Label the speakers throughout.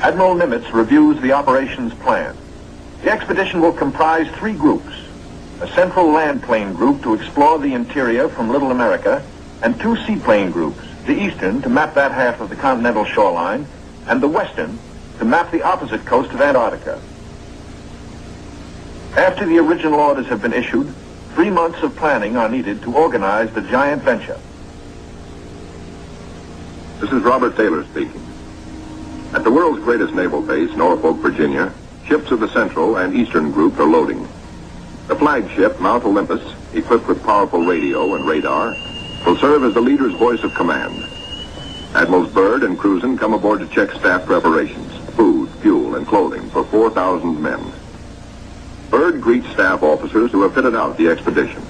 Speaker 1: Admiral Nimitz reviews the operations plan. The expedition will comprise 3 groups: a central land plane group to explore the interior from Little America, and 2 seaplane groups, the eastern to map that half of the continental shoreline, and the western to map the opposite coast of Antarctica. After the original orders have been issued, 3 months of planning are needed to organize the giant venture.
Speaker 2: This is Robert Taylor speaking. At the world's greatest naval base, Norfolk, Virginia, ships of the Central and Eastern Group are loading. The flagship, Mount Olympus, equipped with powerful radio and radar, will serve as the leader's voice of command. Admirals Byrd and Cruzen come aboard to check staff preparations, food, fuel, and clothing for 4,000 men. Byrd greets staff officers who have fitted out the expedition.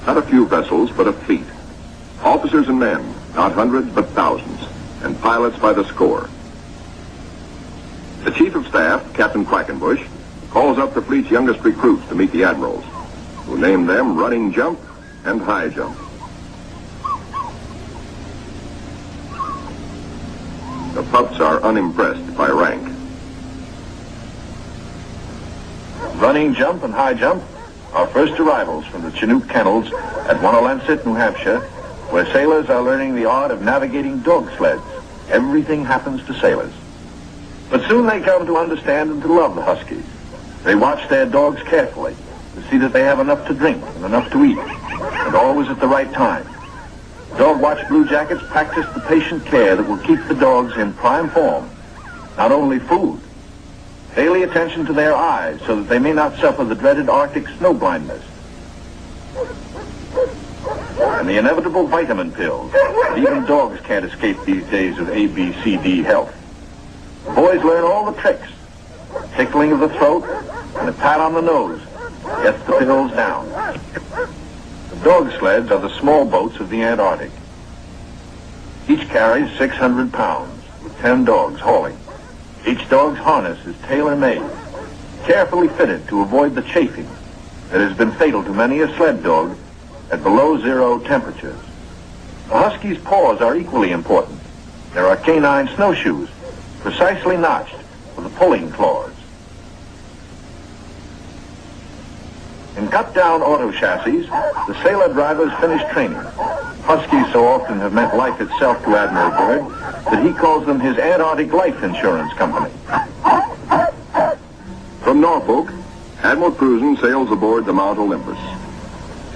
Speaker 2: Not a few vessels, but a fleet. Officers and men, not hundreds, but thousands, and pilots by the score. The Chief of Staff, Captain Quackenbush, calls up the fleet's youngest recruits to meet the admirals, who name them Running Jump and High Jump. The pups are unimpressed by rank.
Speaker 1: Running Jump and High Jump are first arrivals from the Chinook kennels at Wanalancet, New Hampshire, where sailors are learning the art of navigating dog sleds. Everything happens to sailors. But soon they come to understand and to love the Huskies. They watch their dogs carefully to see that they have enough to drink and enough to eat, and always at the right time. Dog Watch Blue Jackets practice the patient care that will keep the dogs in prime form. Not only food, daily attention to their eyes so that they may not suffer the dreaded Arctic snow blindness. And the inevitable vitamin pills that even dogs can't escape these days of ABCD health. The boys learn all the tricks. Tickling of the throat and a pat on the nose gets the pills down. The dog sleds are the small boats of the Antarctic. Each carries 600 pounds, with 10 dogs hauling. Each dog's harness is tailor-made, carefully fitted to avoid the chafing that has been fatal to many a sled dog at below 0 temperatures. The Husky's paws are equally important. There are canine snowshoes, precisely notched for the pulling claws. In cut-down auto chassis, the sailor drivers finish training. Huskies so often have meant life itself to Admiral Byrd that he calls them his Antarctic Life Insurance Company.
Speaker 2: From Norfolk, Admiral Cruzen sails aboard the Mount Olympus.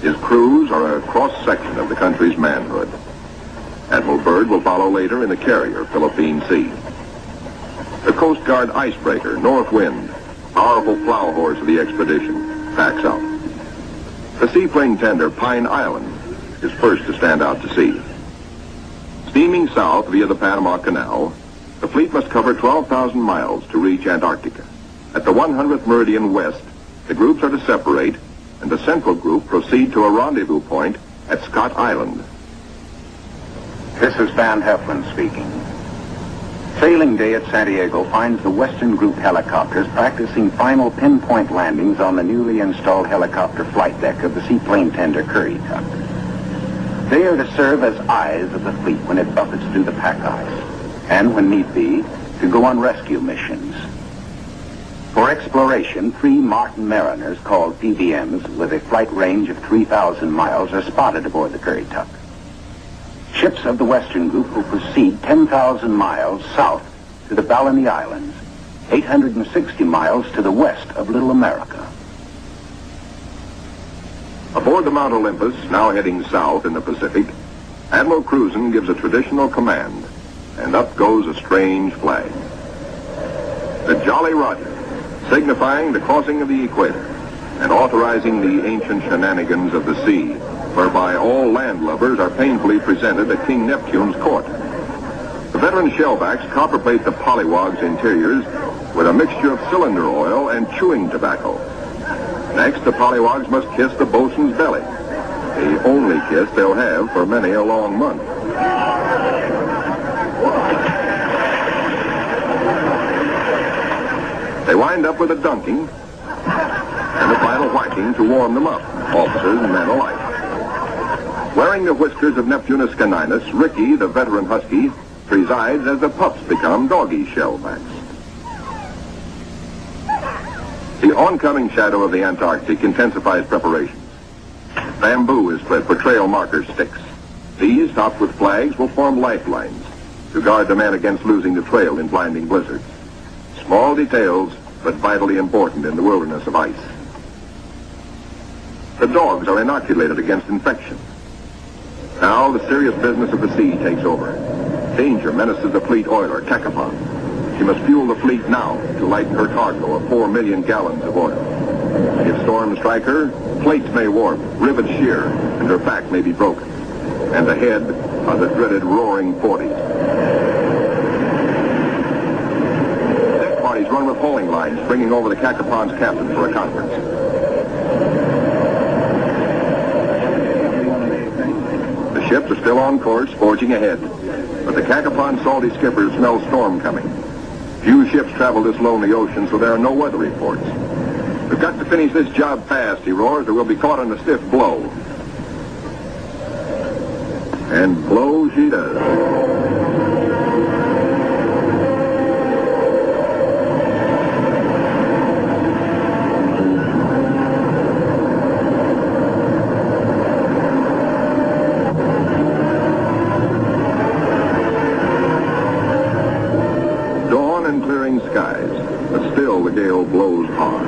Speaker 2: His crews are a cross-section of the country's manhood. Admiral Byrd will follow later in the carrier, Philippine Sea. The Coast Guard icebreaker, North Wind, powerful plow horse of the expedition, packs out. The seaplane tender, Pine Island, is first to stand out to sea. Steaming south via the Panama Canal, the fleet must cover 12,000 miles to reach Antarctica. At the 100th meridian west, the groups are to separate, and the central group proceed to a rendezvous point at Scott Island.
Speaker 3: This is Van Heflin speaking. Sailing day at Santiago finds the Western Group helicopters practicing final pinpoint landings on the newly installed helicopter flight deck of the seaplane tender Currituck. They are to serve as eyes of the fleet when it buffets through the pack ice, and when need be, to go on rescue missions. For exploration, 3 Martin Mariners, called PBMs, with a flight range of 3,000 miles, are spotted aboard the Currituck. Ships of the Western Group will proceed 10,000 miles south to the Balleny Islands, 860 miles to the west of Little America.
Speaker 2: Aboard the Mount Olympus, now heading south in the Pacific, Admiral Cruzen gives a traditional command, and up goes a strange flag. The Jolly Roger, signifying the crossing of the equator and authorizing the ancient shenanigans of the sea, whereby all landlubbers are painfully presented at King Neptune's court. The veteran shellbacks copperplate the polywogs' interiors with a mixture of cylinder oil and chewing tobacco. Next, the polywogs must kiss the bosun's belly, the only kiss they'll have for many a long month. They wind up with a dunking and a final whacking to warm them up, officers and men alike. Wearing the whiskers of Neptunus caninus, Ricky, the veteran husky, presides as the pups become doggy shellbacks. The oncoming shadow of the Antarctic intensifies preparations. Bamboo is split for trail marker sticks. These, topped with flags, will form lifelines to guard the men against losing the trail in blinding blizzards. Small details, but vitally important in the wilderness of ice. The dogs are inoculated against infection. Now the serious business of the sea takes over. Danger menaces the fleet oiler, Cacapon. She must fuel the fleet now to lighten her cargo of 4 million gallons of oil. If storms strike her, plates may warp, rivets shear, and her back may be broken. And ahead are the dreaded roaring 40s. Deck parties run with hauling lines, bringing over the Cacapon's captain for a conference. The ships are still on course, forging ahead. But the Cacapon's salty skipper smells storm coming. Few ships travel this lonely ocean, so there are no weather reports. We've got to finish this job fast, he roars, or we'll be caught in a stiff blow. And blow she does. Dawn and clearing skies, but still the gale blows hard.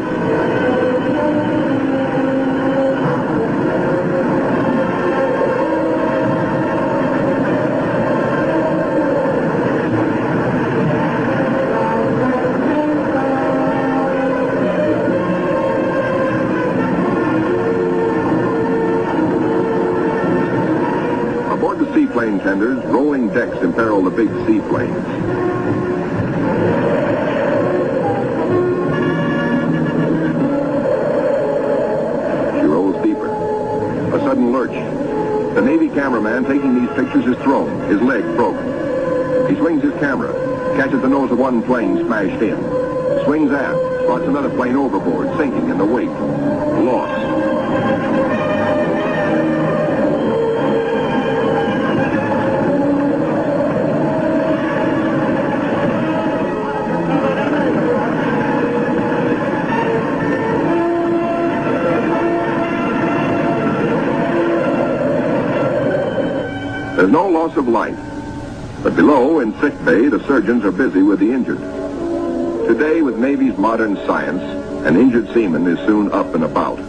Speaker 2: Aboard the seaplane tenders, rolling decks imperil the big seaplanes. She rolls deeper. A sudden lurch. The Navy cameraman taking these pictures is thrown, his leg broken. He swings his camera, catches the nose of one plane smashed in. Swings aft, spots another plane overboard, sinking in the wake. Lost. There's no loss of life. But below, in sick bay, the surgeons are busy with the injured. Today, with Navy's modern science, an injured seaman is soon up and about.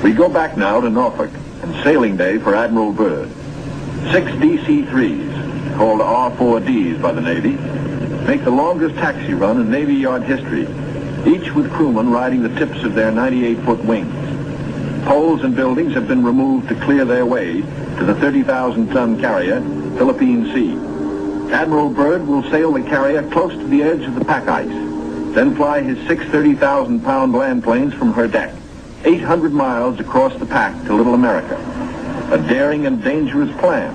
Speaker 1: We go back now to Norfolk and sailing day for Admiral Byrd. 6 DC-3s, called R-4Ds by the Navy, make the longest taxi run in Navy Yard history, each with crewmen riding the tips of their 98-foot wings. Poles and buildings have been removed to clear their way to the 30,000-ton carrier, Philippine Sea. Admiral Byrd will sail the carrier close to the edge of the pack ice, then fly his 6 30,000-pound land planes from her deck, 800 miles across the pack to Little America. A daring and dangerous plan.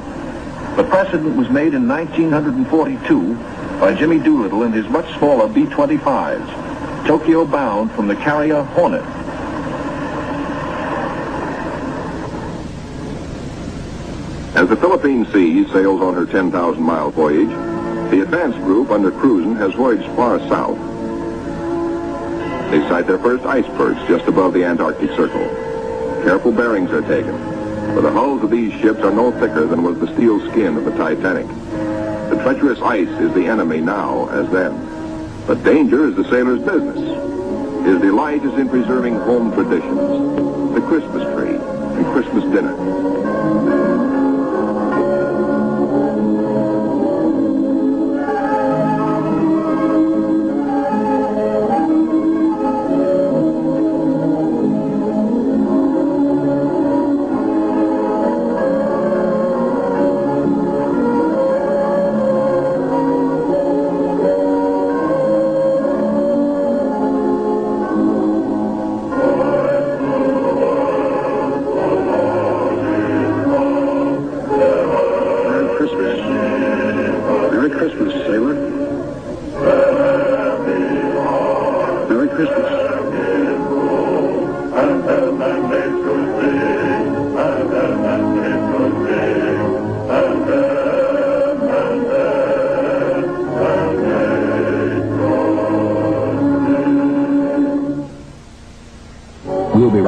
Speaker 1: The precedent was made in 1942 by Jimmy Doolittle and his much smaller B-25s, Tokyo bound from the carrier Hornet.
Speaker 2: As the Philippine Sea sails on her 10,000-mile voyage, the advance group under Cruzen has voyaged far south. They sight their first icebergs just above the Antarctic Circle. Careful bearings are taken, for the hulls of these ships are no thicker than was the steel skin of the Titanic. The treacherous ice is the enemy now as then. But danger is the sailor's business. His delight is in preserving home traditions, the Christmas tree and Christmas dinner.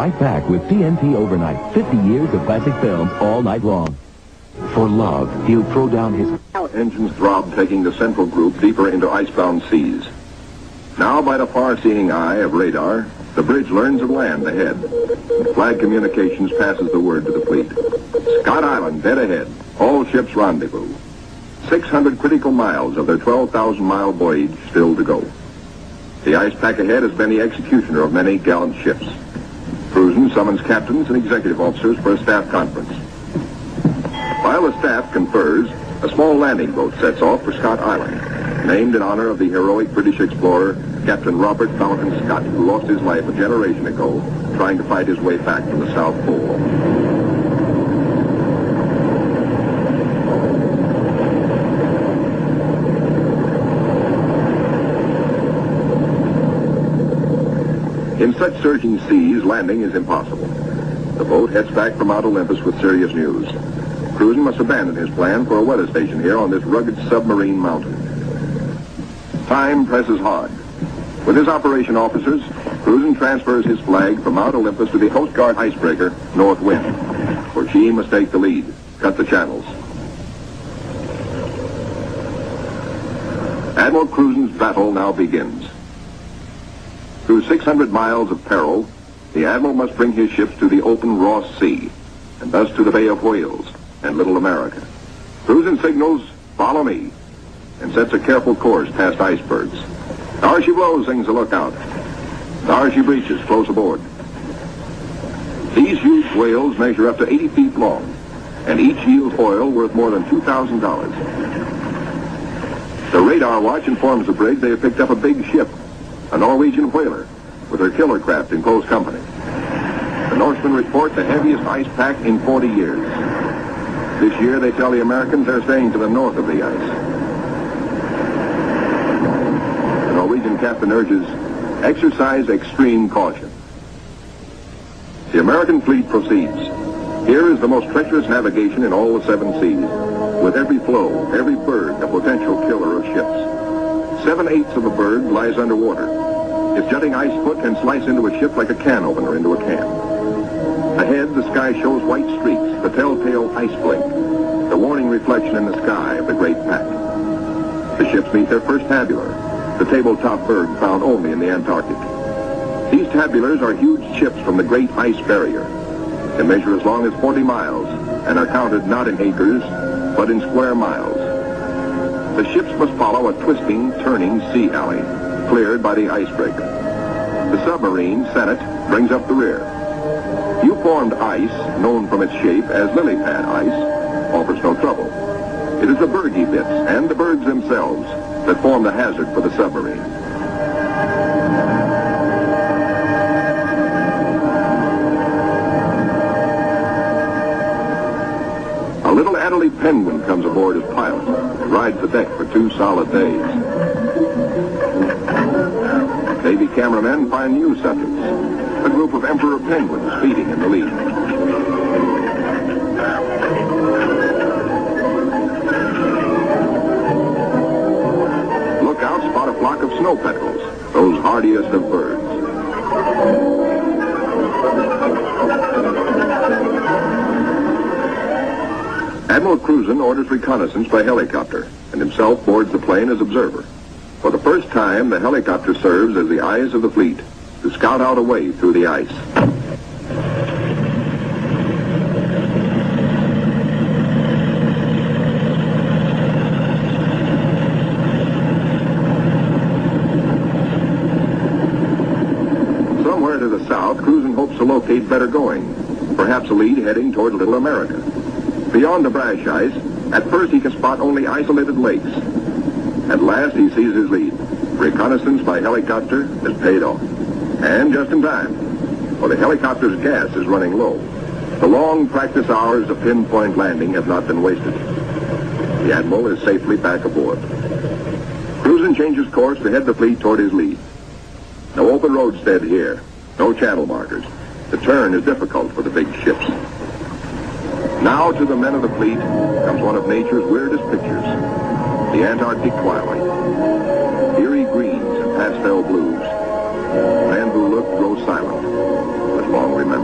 Speaker 4: right back with TNT Overnight. 50 years of classic films all night long. For love, he'll throw down his...
Speaker 2: Engines throb, taking the central group deeper into icebound seas. Now, by the far-seeing eye of radar, the bridge learns of land ahead. Flag Communications passes the word to the fleet. Scott Island, dead ahead. All ships rendezvous. 600 critical miles of their 12,000-mile voyage still to go. The ice pack ahead has been the executioner of many gallant ships. Cruzen summons captains and executive officers for a staff conference. While the staff confers, a small landing boat sets off for Scott Island, named in honor of the heroic British explorer, Captain Robert Falcon Scott, who lost his life a generation ago trying to fight his way back from the South Pole. In such surging seas, landing is impossible. The boat heads back for Mount Olympus with serious news. Cruzen must abandon his plan for a weather station here on this rugged submarine mountain. Time presses hard. With his operation officers, Cruzen transfers his flag from Mount Olympus to the Coast Guard icebreaker, North Wind, where she must take the lead, cut the channels. Admiral Cruzen's battle now begins. Through 600 miles of peril, the Admiral must bring his ships to the open Ross Sea, and thus to the Bay of Whales and Little America. Cruzen signals, "Follow me," and sets a careful course past icebergs. "There she blows," sings the lookout. "There she breaches," close aboard. These huge whales measure up to 80 feet long, and each yields oil worth more than $2,000. The radar watch informs the brig they have picked up a big ship, a Norwegian whaler, with her killer craft in close company. The Norsemen report the heaviest ice pack in 40 years. This year, they tell the Americans they're staying to the north of the ice. The Norwegian captain urges, "Exercise extreme caution." The American fleet proceeds. Here is the most treacherous navigation in all the 7 seas, with every floe, every berg a potential killer of ships. 7/8 of a berg lies underwater. Its jutting ice foot can slice into a ship like a can opener into a can. Ahead, the sky shows white streaks, the telltale ice blink, the warning reflection in the sky of the great pack. The ships meet their first tabular, the tabletop berg found only in the Antarctic. These tabulars are huge chips from the great ice barrier. They measure as long as 40 miles and are counted not in acres, but in square miles. The ships must follow a twisting, turning sea alley, cleared by the icebreaker. The submarine, Senate, brings up the rear. U-formed ice, known from its shape as lily pad ice, offers no trouble. It is the bergy bits and the bergs themselves that form the hazard for the submarine. A little Adelaide penguin comes aboard as pilot and rides the deck for 2 solid days. Navy cameramen find new subjects, a group of emperor penguins feeding in the lead. Lookouts spot a flock of snow petrels, those hardiest of birds. Admiral Cruzen orders reconnaissance by helicopter and himself boards the plane as observer. For the first time, the helicopter serves as the eyes of the fleet to scout out a way through the ice. Somewhere to the south, Cruzen hopes to locate better going, perhaps a lead heading toward Little America. Beyond the brash ice, at first he can spot only isolated lakes. At last he sees his lead. Reconnaissance by helicopter has paid off. And just in time, for the helicopter's gas is running low. The long practice hours of pinpoint landing have not been wasted. The Admiral is safely back aboard. Cruzen changes course to head the fleet toward his lead. No open roadstead here, no channel markers. The turn is difficult for the big ships. Now to the men of the fleet comes one of nature's weirdest pictures, the Antarctic twilight. Eerie greens and pastel blues. Men who look grow silent, but long remember.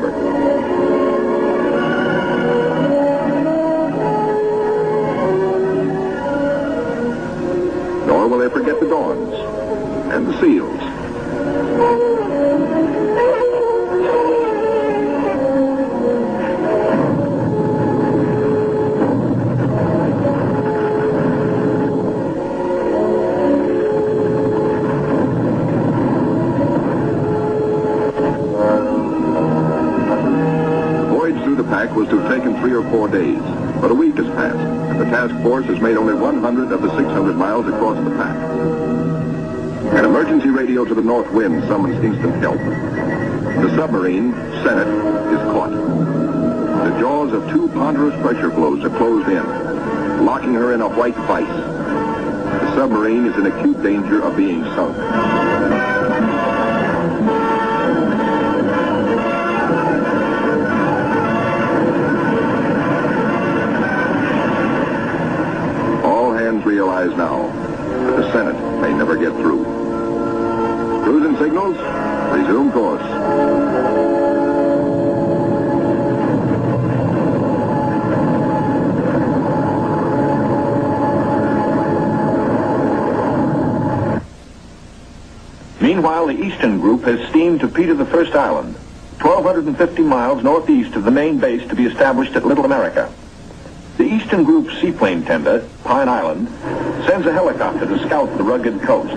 Speaker 2: Nor will they forget the dawns and the seals. Was to have taken 3 or 4 days, but a week has passed, and the task force has made only 100 of the 600 miles across the pack. An emergency radio to the north wind summons instant help. The submarine, Senate, is caught. The jaws of 2 ponderous pressure flows are closed in, locking her in a white vice. The submarine is in acute danger of being sunk. Realize now that the Senate may never get through. Cruising signals, resume course.
Speaker 1: Meanwhile, the Eastern Group has steamed to Peter the First Island, 1,250 miles northeast of the main base to be established at Little America. The Eastern Group's seaplane tender, Pine Island, sends a helicopter to scout the rugged coast.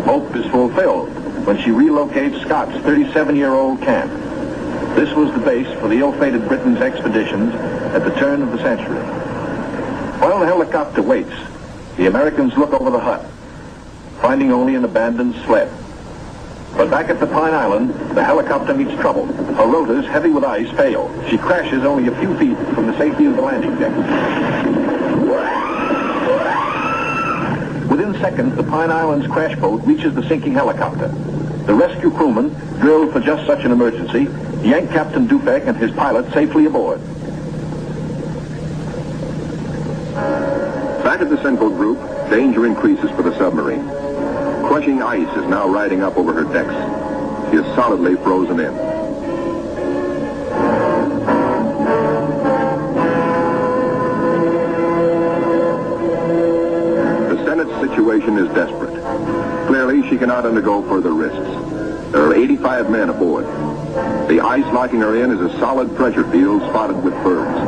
Speaker 1: Hope is fulfilled when she relocates Scott's 37-year-old camp. This was the base for the ill-fated Britain's expeditions at the turn of the century. While the helicopter waits, the Americans look over the hut, finding only an abandoned sled. But back at the Pine Island, the helicopter meets trouble. Her rotors, heavy with ice, fail. She crashes only a few feet from the safety of the landing deck. Within seconds, the Pine Island's crash boat reaches the sinking helicopter. The rescue crewmen, drilled for just such an emergency, yank Captain Dupek and his pilot safely aboard.
Speaker 2: Back at the Central Group, danger increases for the submarine. Crushing ice is now riding up over her decks. She is solidly frozen in. The Senate's situation is desperate. Clearly, she cannot undergo further risks. There are 85 men aboard. The ice locking her in is a solid pressure field spotted with bergs.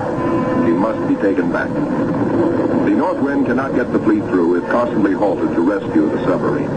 Speaker 2: She must be taken back. The north wind cannot get the fleet through if constantly halted to rescue the submarine.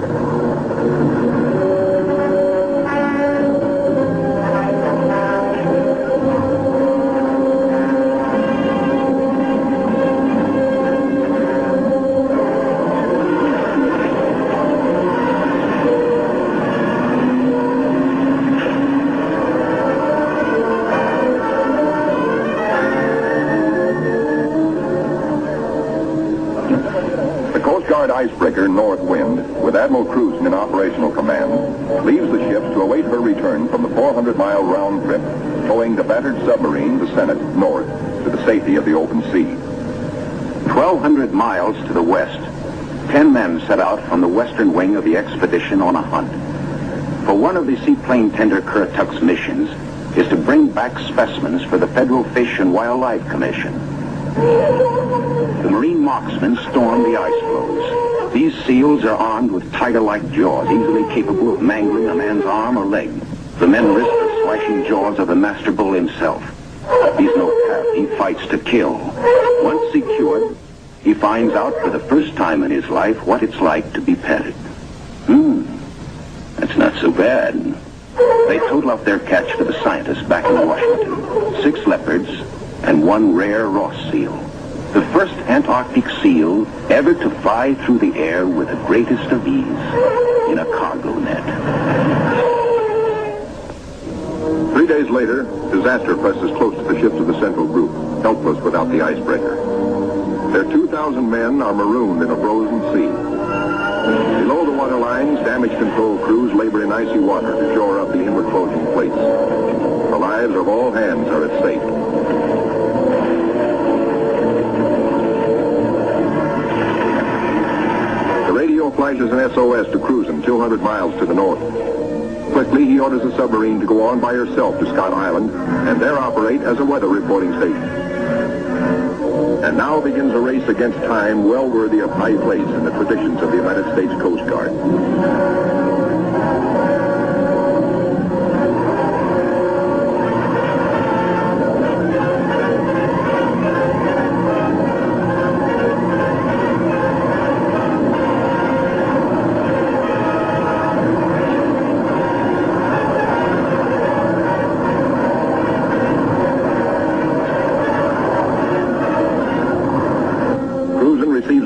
Speaker 2: Icebreaker North Wind, with Admiral Cruzen in operational command, leaves the ships to await her return from the 400-mile round trip, towing the battered submarine, the Senate, north to the safety of the open sea.
Speaker 3: 1,200 miles to the west, 10 men set out from the western wing of the expedition on a hunt. For one of the seaplane tender Currituck's missions is to bring back specimens for the Federal Fish and Wildlife Commission. The marine marksmen storm the ice floes. These seals are armed with tiger-like jaws, easily capable of mangling a man's arm or leg. The men risk the slashing jaws of the master bull himself. He's no cat. He fights to kill. Once secured, he finds out for the first time in his life what it's like to be petted. That's not so bad. They total up their catch for the scientists back in Washington. 6 leopards and 1 rare Ross seal. The first Antarctic seal ever to fly through the air with the greatest of ease in a cargo net.
Speaker 2: 3 days later, disaster presses close to the ships of the Central Group, helpless without the icebreaker. Their 2,000 men are marooned in a frozen sea. Below the water lines, damage control crews labor in icy water to shore up the inward closing plates. The lives of all hands are at stake. Flashes an SOS to Cruzen 200 miles to the north. Quickly, he orders the submarine to go on by herself to Scott Island and there operate as a weather reporting station. And now begins a race against time well worthy of high place in the traditions of the United States Coast Guard.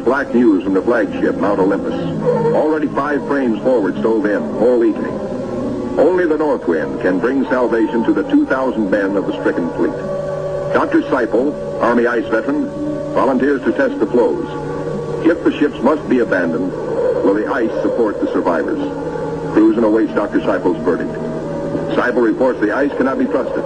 Speaker 2: Black news from the flagship, Mount Olympus. Already 5 frames forward stove in, more weakening. Only the north wind can bring salvation to the 2,000 men of the stricken fleet. Dr. Seipel, Army ice veteran, volunteers to test the flows. If the ships must be abandoned, will the ice support the survivors? Cruzen awaits Dr. Seipel's verdict. Seipel reports the ice cannot be trusted.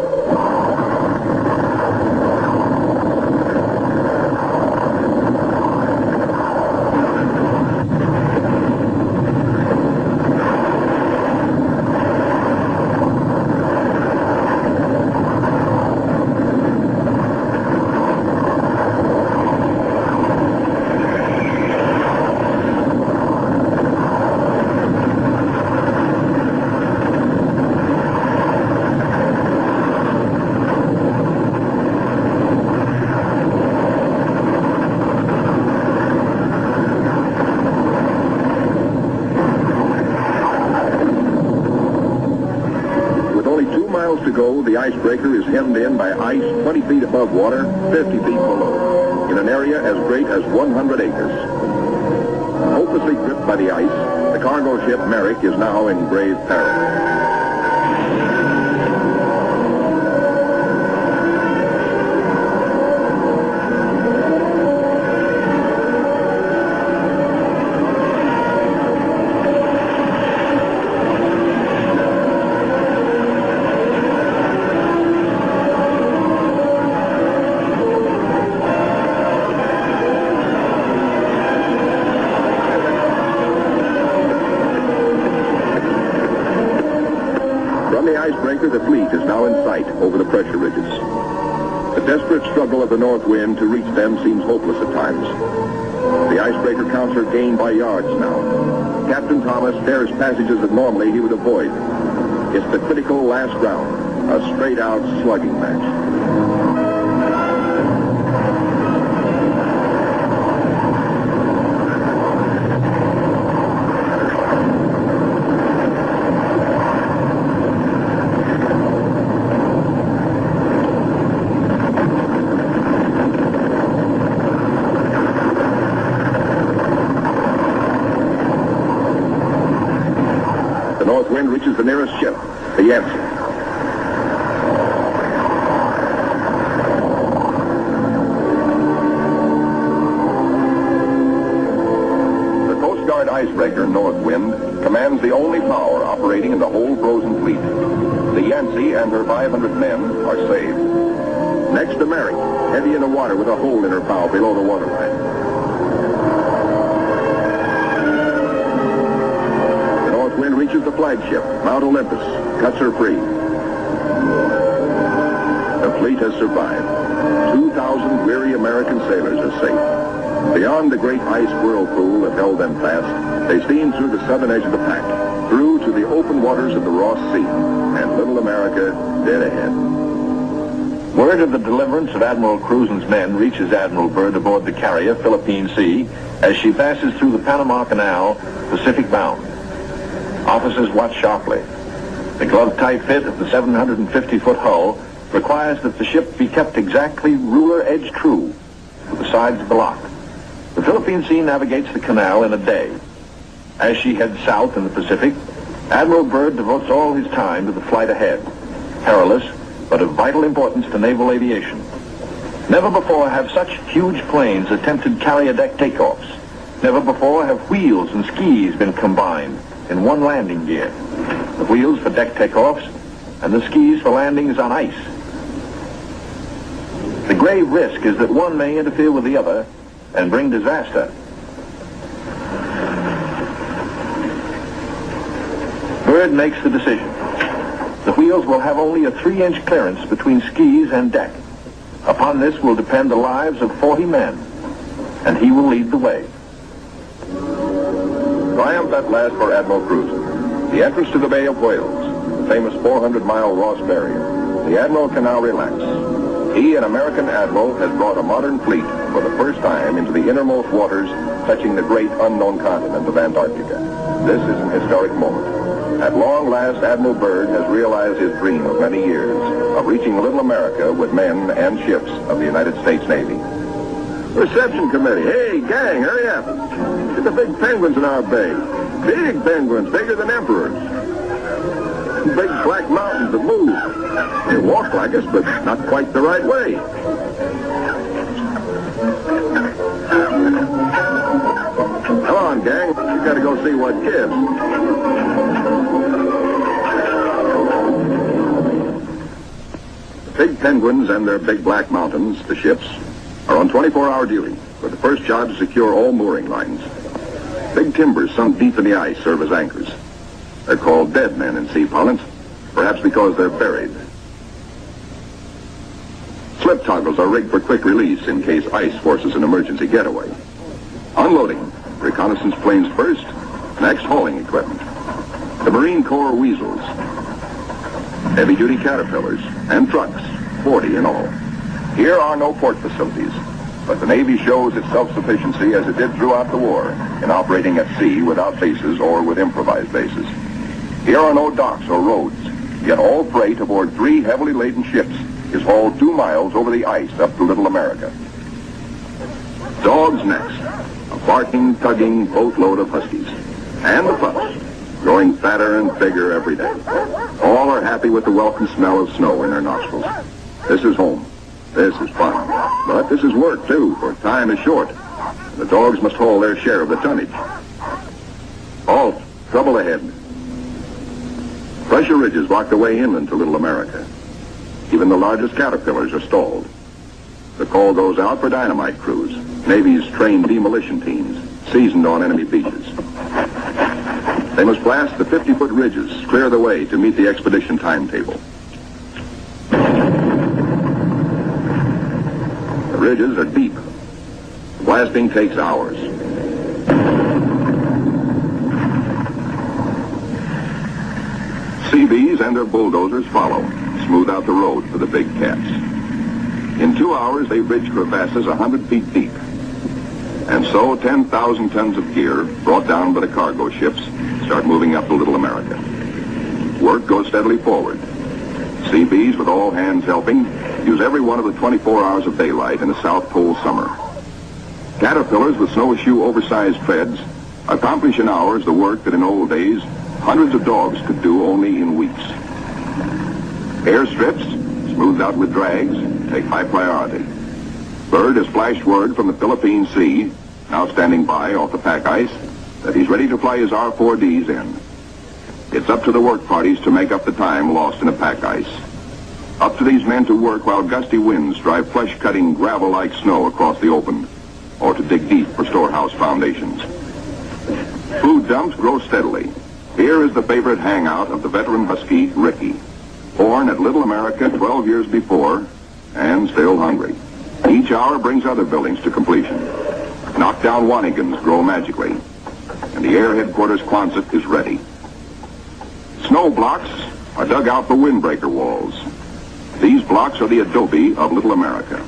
Speaker 2: To go, the icebreaker is hemmed in by ice 20 feet above water, 50 feet below, in an area as great as 100 acres. Hopelessly gripped by the ice, the cargo ship Merrick is now in grave peril. The fleet is now in sight over the pressure ridges. The desperate struggle of the north wind to reach them seems hopeless at times. The icebreaker counts her gain by yards now. Captain Thomas dares passages that normally he would avoid. It's the critical last round, a straight-out slugging match. Wind reaches the nearest ship, the Yancey. The Coast Guard icebreaker, North Wind, commands the only power operating in the whole frozen fleet. The Yancey and her 500 men are saved. Next, the Merrick, heavy in the water with a hole in her bow below the waterline. Wind reaches the flagship, Mount Olympus, cuts her free. The fleet has survived. 2,000 weary American sailors are safe. Beyond the great ice whirlpool that held them fast, they steamed through the southern edge of the pack, through to the open waters of the Ross Sea, and little America dead ahead.
Speaker 1: Word of the deliverance of Admiral Cruzen's men reaches Admiral Byrd aboard the carrier Philippine Sea as she passes through the Panama Canal, Pacific bound. Officers watch sharply. The glove-tight fit of the 750-foot hull requires that the ship be kept exactly ruler edge true with the sides blocked. The Philippine Sea navigates the canal in a day. As she heads south in the Pacific, Admiral Byrd devotes all his time to the flight ahead, perilous but of vital importance to naval aviation. Never before have such huge planes attempted carrier deck takeoffs. Never before have wheels and skis been combined in one landing gear. The wheels for deck takeoffs and the skis for landings on ice. The grave risk is that one may interfere with the other and bring disaster. Byrd makes the decision. The wheels will have only a 3-inch clearance between skis and deck. Upon this will depend the lives of 40 men, and he will lead the way.
Speaker 2: Triumph at last for Admiral Cruzen. The entrance to the Bay of Whales, the famous 400-mile Ross Barrier. The Admiral can now relax. He, an American admiral, has brought a modern fleet for the first time into the innermost waters touching the great unknown continent of Antarctica. This is an historic moment. At long last, Admiral Byrd has realized his dream of many years of reaching Little America with men and ships of the United States Navy. Reception committee. Hey, gang, hurry up. Look at the big penguins in our bay. Big penguins, bigger than emperors. Big black mountains that move. They walk like us, but not quite the right way. Come on, gang. We gotta go see what gives. The big penguins and their big black mountains, the ships, are on 24-hour duty, with the first job to secure all mooring lines. Big timbers sunk deep in the ice serve as anchors. They're called dead men in sea parlance, perhaps because they're buried. Slip toggles are rigged for quick release in case ice forces an emergency getaway. Unloading, reconnaissance planes first, next hauling equipment. The Marine Corps weasels, heavy-duty caterpillars, and trucks, 40 in all. Here are no port facilities, but the Navy shows its self-sufficiency as it did throughout the war in operating at sea without bases or with improvised bases. Here are no docks or roads, yet all freight aboard 3 heavily laden ships is hauled 2 miles over the ice up to Little America. Dogs next, a barking, tugging boatload of huskies, and the pups, growing fatter and bigger every day. All are happy with the welcome smell of snow in their nostrils. This is home. This is fun. But this is work, too, for time is short. The dogs must haul their share of the tonnage. Halt. Trouble ahead. Pressure ridges block the way inland to Little America. Even the largest caterpillars are stalled. The call goes out for dynamite crews, Navy's trained demolition teams, seasoned on enemy beaches. They must blast the 50-foot ridges, clear the way to meet the expedition timetable. The ridges are deep. Blasting takes hours. CBs and their bulldozers follow, smooth out the road for the big cats. In 2 hours, they ridge crevasses 100 feet deep. And so 10,000 tons of gear, brought down by the cargo ships, start moving up to Little America. Work goes steadily forward. CBs, with all hands helping, use every one of the 24 hours of daylight in the South Pole summer. Caterpillars with snowshoe oversized treads accomplish in hours the work that in old days hundreds of dogs could do only in weeks. Airstrips, smoothed out with drags, take high priority. Byrd has flashed word from the Philippine Sea, now standing by off the pack ice, that he's ready to fly his R-4Ds in. It's up to the work parties to make up the time lost in the pack ice. Up to these men to work while gusty winds drive flesh-cutting gravel-like snow across the open, or to dig deep for storehouse foundations. Food dumps grow steadily. Here is the favorite hangout of the veteran husky, Ricky, born at Little America 12 years before, and still hungry. Each hour brings other buildings to completion. Knockdown Wanigans grow magically, and the Air Headquarters Quonset is ready. Snow blocks are dug out for windbreaker walls. These blocks are the adobe of Little America.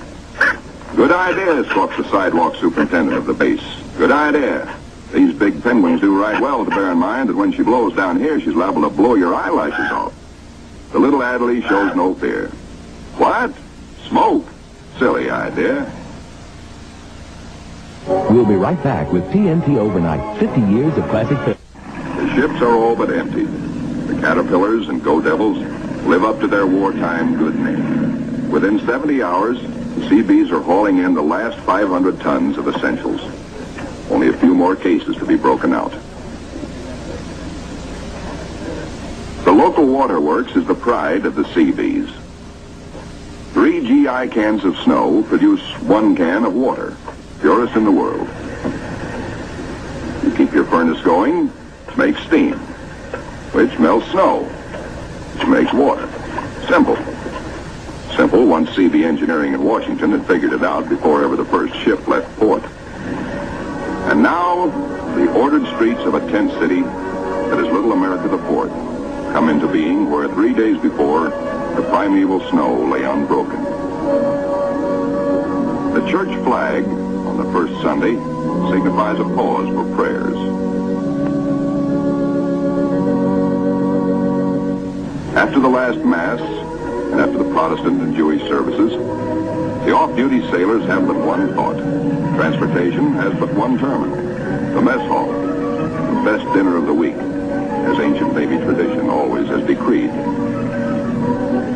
Speaker 2: Good idea, squawks the sidewalk superintendent of the base. Good idea. These big penguins do right well to bear in mind that when she blows down here, she's liable to blow your eyelashes off. The little Adderley shows no fear. What? Smoke? Silly idea.
Speaker 4: We'll be right back with TNT Overnight, 50 years of classic film.
Speaker 2: The ships are all but empty. The Caterpillars and Go Devils live up to their wartime good name. Within 70 hours, the CBs are hauling in the last 500 tons of essentials. Only a few more cases to be broken out. The local waterworks is the pride of the CBs. 3 GI cans of snow produce 1 can of water, purest in the world. You keep your furnace going to make steam, which melts snow, which makes water. Simple. Simple, once Geo-Engineering in Washington had figured it out before ever the first ship left port. And now, the ordered streets of a tent city that is Little America the Port come into being where 3 days before, the primeval snow lay unbroken. The church flag on the first Sunday signifies a pause for prayers. After the last Mass, and after the Protestant and Jewish services, the off-duty sailors have but one thought. Transportation has but one terminal, the mess hall, the best dinner of the week, as ancient Navy tradition always has decreed.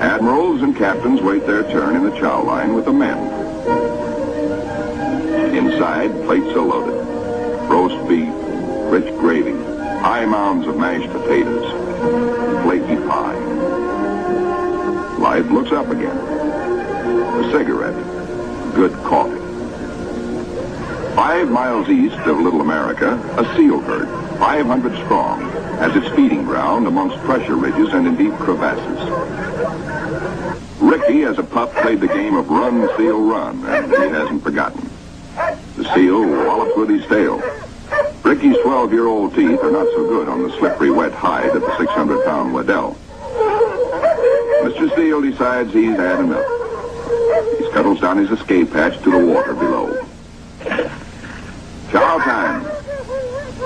Speaker 2: Admirals and captains wait their turn in the chow line with the men. Inside, plates are loaded. Roast beef, rich gravy, high mounds of mashed potatoes, flaky pie. Life looks up again. A cigarette, good coffee. 5 miles east of Little America, a seal herd, 500 strong, has its feeding ground amongst pressure ridges and in deep crevasses. Ricky, as a pup, played the game of run, seal, run, and he hasn't forgotten. The seal wallops with his tail. Ricky's 12-year-old teeth are not so good on the slippery, wet hide of the 600-pound Waddell. Mr. Seal decides he's had enough. He scuttles down his escape hatch to the water below. Chow time.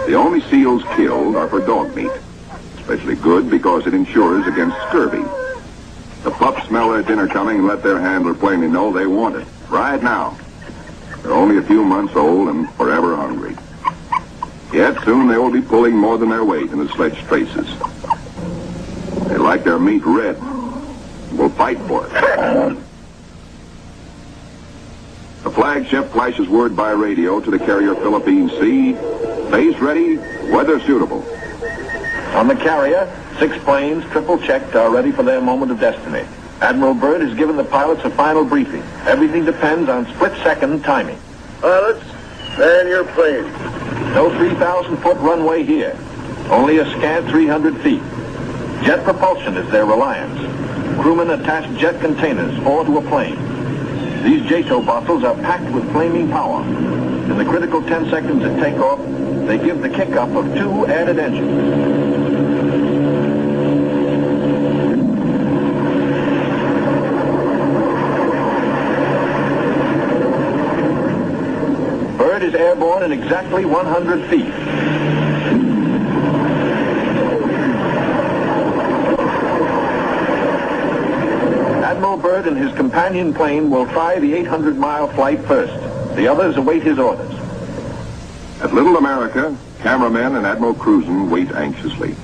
Speaker 2: The only seals killed are for dog meat. Especially good because it insures against scurvy. The pups smell their dinner coming and let their handler plainly know they want it. Right now. They're only a few months old and forever hungry. Yet soon they will be pulling more than their weight in the sledge traces. They like their meat red. Will fight for it. The flagship flashes word by radio to the carrier Philippine Sea. Base ready, weather suitable.
Speaker 1: On the carrier, 6 planes, triple-checked, are ready for their moment of destiny. Admiral Byrd has given the pilots a final briefing. Everything depends on split-second timing.
Speaker 5: Pilots, man your plane.
Speaker 1: No 3,000-foot runway here. Only a scant 300 feet. Jet propulsion is their reliance. Crewmen attach jet containers, or to a plane. These JATO bottles are packed with flaming power. In the critical 10 seconds at takeoff, they give the kick-up of 2 added engines. Byrd is airborne in exactly 100 feet. Admiral Byrd and his companion plane will try the 800-mile flight first. The others await his orders.
Speaker 2: At Little America, cameramen and Admiral Cruzen wait anxiously.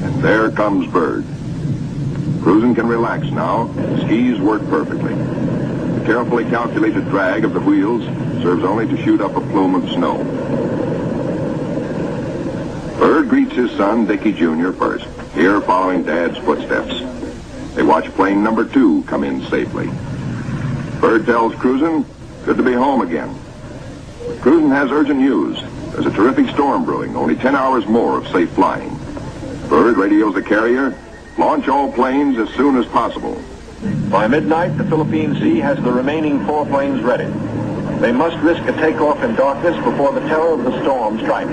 Speaker 2: And there comes Byrd. Cruzen can relax now. Skis work perfectly. The carefully calculated drag of the wheels serves only to shoot up a plume of snow. Byrd greets his son, Dickie Jr. first, here following Dad's footsteps. They watch plane number 2 come in safely. Byrd tells Cruzen, good to be home again. But Cruzen has urgent news. There's a terrific storm brewing, only 10 hours more of safe flying. Byrd radios the carrier, launch all planes as soon as possible.
Speaker 1: By midnight, the Philippine Sea has the remaining 4 planes ready. They must risk a takeoff in darkness before the terror of the storm strikes.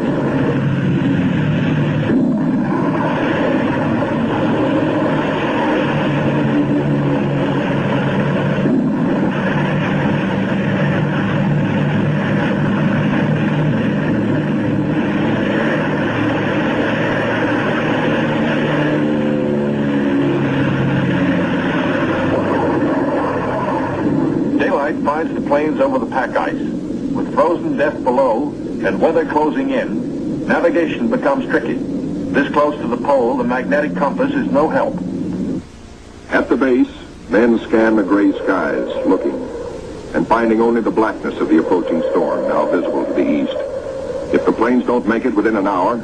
Speaker 1: Finds the planes over the pack ice. With frozen depth below and weather closing in, navigation becomes tricky. This close to the pole, the magnetic compass is no help.
Speaker 2: At the base, men scan the gray skies, looking, and finding only the blackness of the approaching storm, now visible to the east. If the planes don't make it within an hour,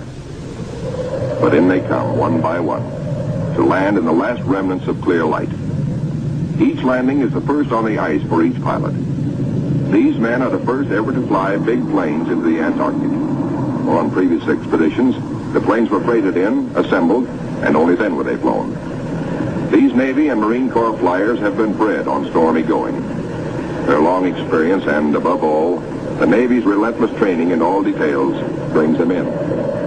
Speaker 2: but in they come, one by one, to land in the last remnants of clear light. Each landing is the first on the ice for each pilot. These men are the first ever to fly big planes into the Antarctic. On previous expeditions, the planes were freighted in, assembled, and only then were they flown. These Navy and Marine Corps flyers have been bred on stormy going. Their long experience and, above all, the Navy's relentless training in all details brings them in,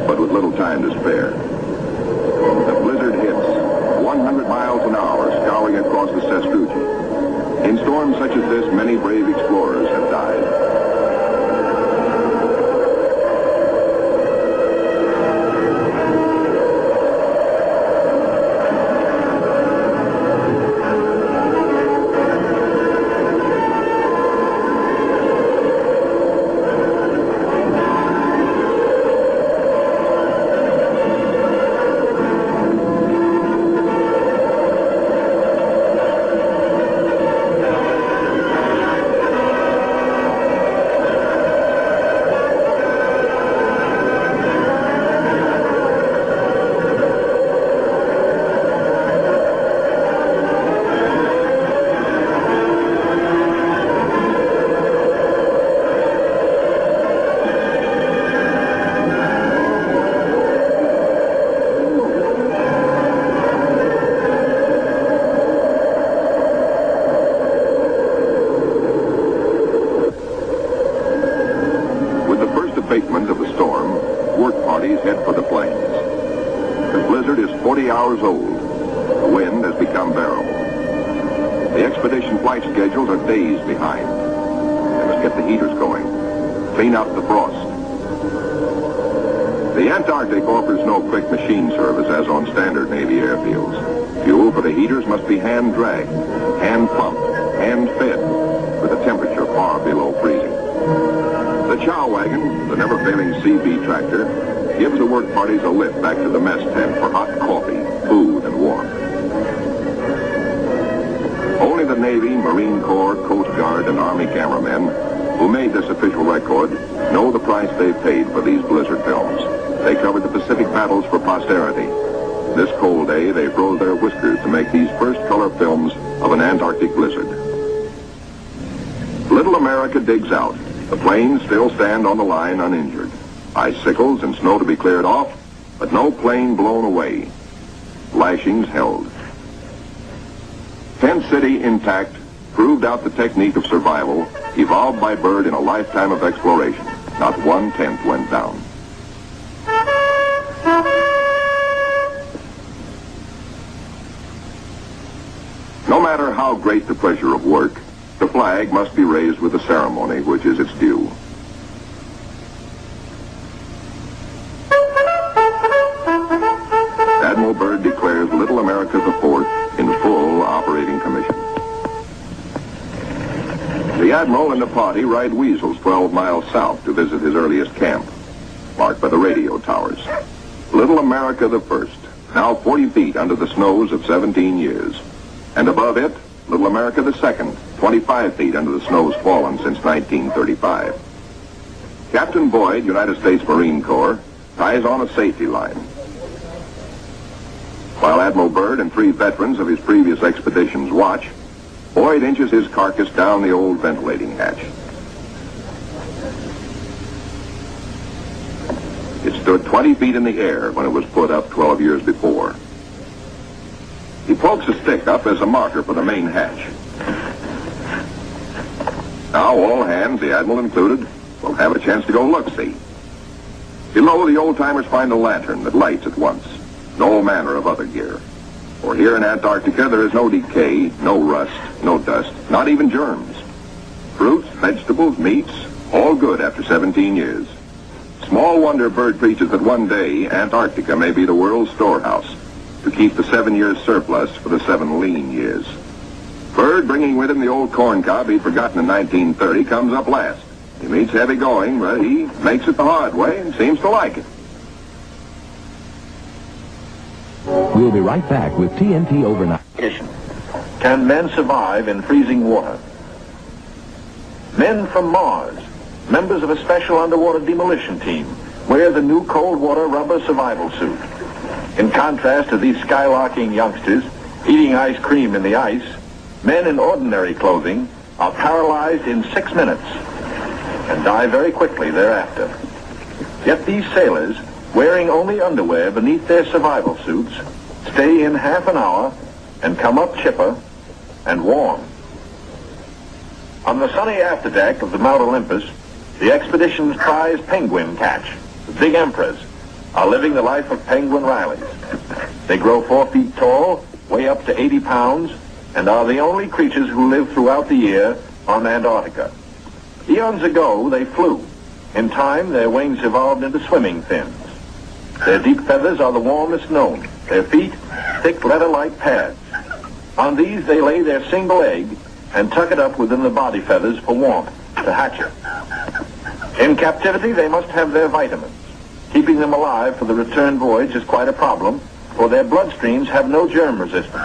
Speaker 2: but with little time to spare. The blizzard hits, 100 miles an hour scouring across the sastrugi. In storms such as this, many brave explorers have died. Abatement of the storm, work parties head for the plains. The blizzard is 40 hours old. The wind has become bearable. The expedition flight schedules are days behind. They must get the heaters going, clean out the frost. The Antarctic offers no quick machine service as on standard Navy airfields. Fuel for the heaters must be hand-dragged, hand-pumped, hand-fed, with a temperature far below freezing. The chow wagon, the never-failing CB tractor, gives the work parties a lift back to the mess tent for hot coffee, food, and warmth. Only the Navy, Marine Corps, Coast Guard, and Army cameramen who made this official record know the price they paid for these blizzard films. They covered the Pacific battles for posterity. This cold day, they froze their whiskers to make these first color films of an Antarctic blizzard. Little America digs out. The planes still stand on the line uninjured. Icicles and snow to be cleared off, but no plane blown away. Lashings held. Tent City intact proved out the technique of survival evolved by Byrd in a lifetime of exploration. Not one tent went down. No matter how great the pressure of work, the flag must be raised with the ceremony which is its due. Admiral Byrd declares Little America IV in full operating commission. The Admiral and the party ride Weasels 12 miles south to visit his earliest camp, marked by the radio towers. Little America I, now 40 feet under the snows of 17 years. And above it, Little America II, 25 feet under the snows fallen since 1935. Captain Boyd, United States Marine Corps, ties on a safety line. While Admiral Byrd and 3 veterans of his previous expeditions watch, Boyd inches his carcass down the old ventilating hatch. It stood 20 feet in the air when it was put up 12 years before. He pokes a stick up as a marker for the main hatch. Now all hands, the Admiral included, will have a chance to go look-see. Below, the old-timers find a lantern that lights at once. No manner of other gear. For here in Antarctica, there is no decay, no rust, no dust, not even germs. Fruits, vegetables, meats, all good after 17 years. Small wonder Byrd preaches that one day, Antarctica may be the world's storehouse to keep the 7 years surplus for the 7 lean years. Byrd, bringing with him the old corn cob he'd forgotten in 1930, comes up last. He meets heavy going, but he makes it the hard way and seems to like it.
Speaker 4: We'll be right back with TNT Overnight.
Speaker 1: Can men survive in freezing water? Men from Mars, members of a special underwater demolition team, wear the new cold water rubber survival suit. In contrast to these skylarking youngsters eating ice cream in the ice, men in ordinary clothing are paralyzed in 6 minutes and die very quickly thereafter. Yet these sailors, wearing only underwear beneath their survival suits, stay in half an hour and come up chipper and warm. On the sunny afterdeck of the Mount Olympus, the expedition's prize penguin catch, the big emperors, are living the life of penguin Rileys. They grow 4 feet tall, weigh up to 80 pounds, and are the only creatures who live throughout the year on Antarctica. Eons ago, they flew. In time, their wings evolved into swimming fins. Their deep feathers are the warmest known. Their feet, thick leather-like pads. On these, they lay their single egg and tuck it up within the body feathers for warmth, to hatch it. In captivity, they must have their vitamins. Keeping them alive for the return voyage is quite a problem, for their bloodstreams have no germ resistance.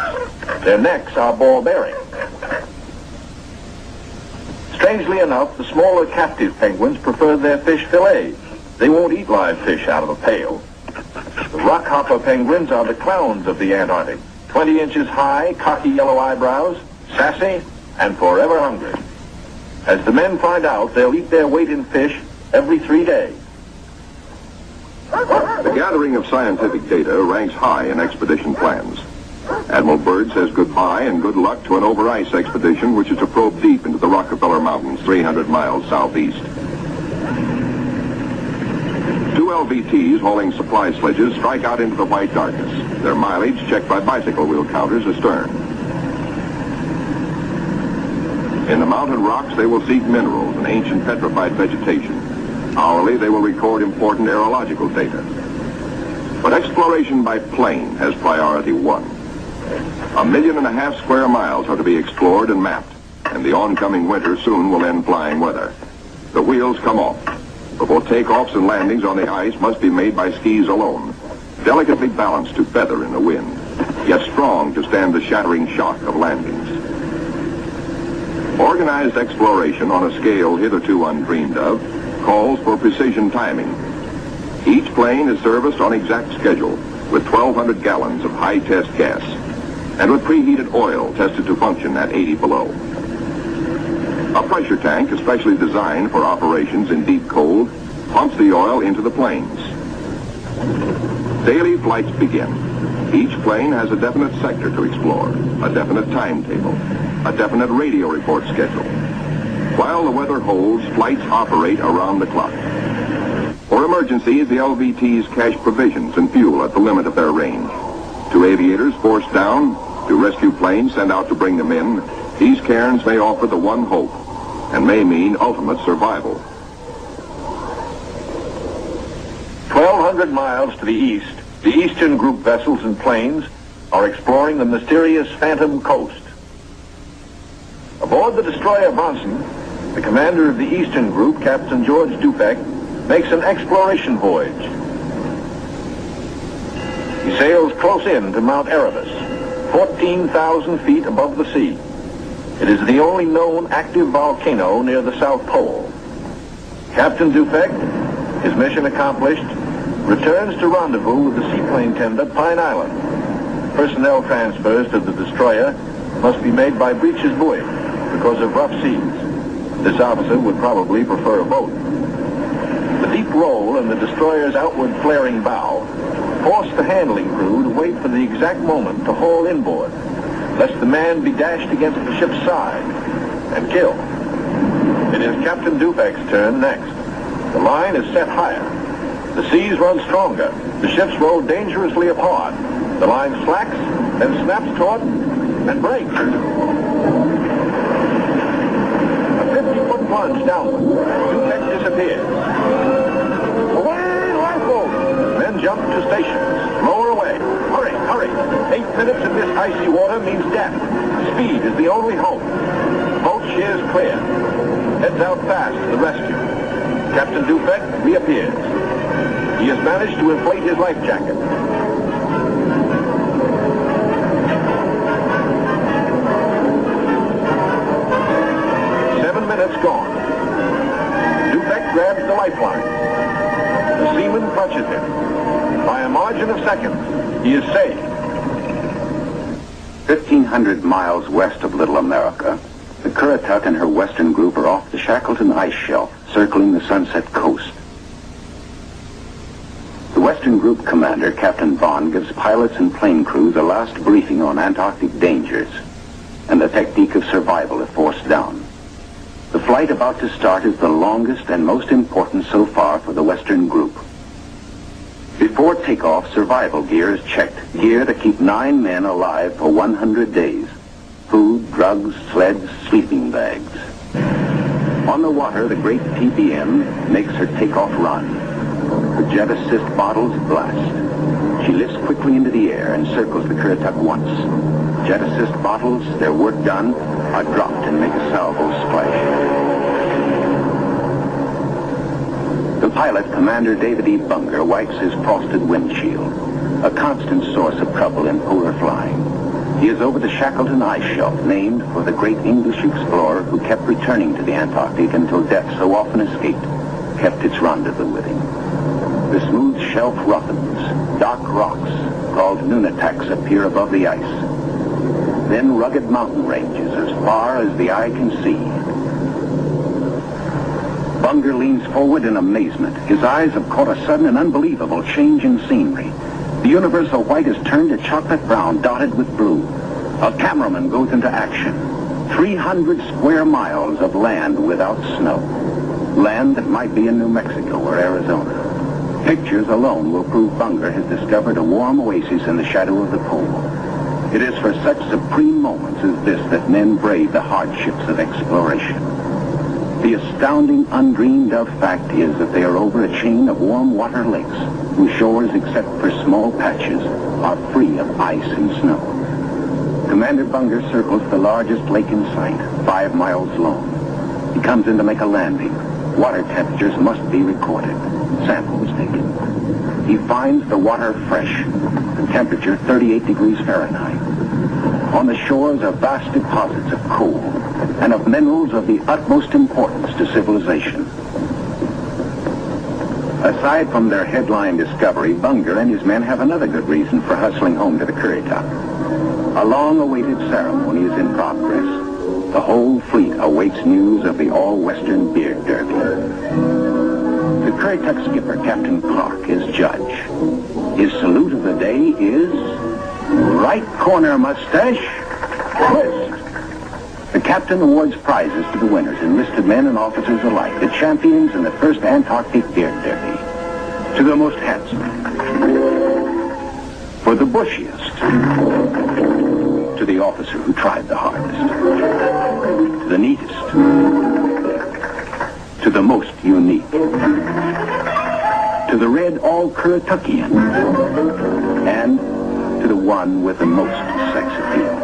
Speaker 1: Their necks are ball-bearing. Strangely enough, the smaller captive penguins prefer their fish fillets. They won't eat live fish out of a pail. The rockhopper penguins are the clowns of the Antarctic. 20 inches high, cocky yellow eyebrows, sassy, and forever hungry. As the men find out, they'll eat their weight in fish every 3 days.
Speaker 2: The gathering of scientific data ranks high in expedition plans. Admiral Byrd says goodbye and good luck to an over-ice expedition which is to probe deep into the Rockefeller Mountains, 300 miles southeast. 2 LVTs hauling supply sledges strike out into the white darkness, their mileage checked by bicycle wheel counters astern. In the mountain rocks, they will seek minerals and ancient petrified vegetation. Hourly, they will record important aerological data. But exploration by plane has priority 1. 1.5 million square miles are to be explored and mapped, and the oncoming winter soon will end flying weather. The wheels come off. Before takeoffs and landings on the ice must be made by skis alone, delicately balanced to feather in the wind, yet strong to stand the shattering shock of landings. Organized exploration on a scale hitherto undreamed of calls for precision timing. Each plane is serviced on exact schedule with 1,200 gallons of high-test gas and with preheated oil tested to function at 80 below. A pressure tank, especially designed for operations in deep cold, pumps the oil into the planes. Daily flights begin. Each plane has a definite sector to explore, a definite timetable, a definite radio report schedule. While the weather holds, flights operate around the clock. For emergencies, the LVTs cache provisions and fuel at the limit of their range. To aviators forced down, to rescue planes sent out to bring them in, these cairns may offer the one hope and may mean ultimate survival.
Speaker 1: 1,200 miles to the east, the Eastern Group vessels and planes are exploring the mysterious Phantom Coast. Aboard the destroyer Bronson, the commander of the Eastern Group, Captain George Dufek, makes an exploration voyage. He sails close in to Mount Erebus, 14,000 feet above the sea. It is the only known active volcano near the South Pole. Captain Dufek, his mission accomplished, returns to rendezvous with the seaplane tender Pine Island. Personnel transfers to the destroyer must be made by breeches buoy because of rough seas. This officer would probably prefer a boat. The deep roll in the destroyer's outward flaring bow forced the handling crew to wait for the exact moment to haul inboard, lest the man be dashed against the ship's side and killed. It is Captain Dufek's turn next. The line is set higher. The seas run stronger. The ships roll dangerously apart. The line slacks, then snaps taut and breaks. A 50-foot plunge downward. Dufek disappears. Away, lifeboat! Men jump to stations. Lower away. Hurry, hurry. 8 minutes in this icy water means death. Speed is the only hope. Boat sheers clear. Heads out fast to the rescue. Captain Dufek reappears. He has managed to inflate his life jacket. Minutes gone. Dufek grabs the lifeline. The seaman clutches him. By a margin of seconds, he is saved.
Speaker 3: 1,500 miles west of Little America, the Currituck and her western group are off the Shackleton ice shelf, circling the Sunset Coast. The western Western Group Commander, Captain Bond, gives pilots and plane crews a last briefing on Antarctic dangers and the technique of survival if forced down. The flight about to start is the longest and most important so far for the Western Group. Before takeoff, survival gear is checked. Gear to keep 9 men alive for 100 days. Food, drugs, sleds, sleeping bags. On the water, the great PBM makes her takeoff run. The jet assist bottles blast. She lifts quickly into the air and circles the Currituck once. Jet assist bottles, their work done, are dropped and make a salvo splash. The pilot, Commander David E. Bunger, wipes his frosted windshield, a constant source of trouble in polar flying. He is over the Shackleton ice shelf, named for the great English explorer who kept returning to the Antarctic until death, so often escaped, kept its rendezvous with him. The smooth shelf roughens. Dark rocks, called nunataks, appear above the ice. Then rugged mountain ranges as far as the eye can see. Bunger leans forward in amazement. His eyes have caught a sudden and unbelievable change in scenery. The universal white has turned to chocolate brown, dotted with blue. A cameraman goes into action. 300 square miles of land without snow. Land that might be in New Mexico or Arizona. Pictures alone will prove Bunger has discovered a warm oasis in the shadow of the pole. It is for such supreme moments as this that men brave the hardships of exploration. The astounding, undreamed of fact is that they are over a chain of warm water lakes, whose shores, except for small patches, are free of ice and snow. Commander Bunger circles the largest lake in sight, 5 miles long. He comes in to make a landing. Water temperatures must be recorded. Samples taken. He finds the water fresh, the temperature 38 degrees Fahrenheit. On the shores are vast deposits of coal and of minerals of the utmost importance to civilization. Aside from their headline discovery, Bunger and his men have another good reason for hustling home to the Currituck. A long-awaited ceremony is in progress. The whole fleet awaits news of the all-Western beard derby. The Currituck skipper, Captain Clark, is judge. His salute of the day is right corner mustache, twist. The captain awards prizes to the winners, enlisted men and officers alike, the champions in the first Antarctic beard derby. To the most handsome, for the bushiest, to the officer who tried the hardest, to the neatest, to the most unique, to the red all-Currituckian, and to the one with the most sex appeal.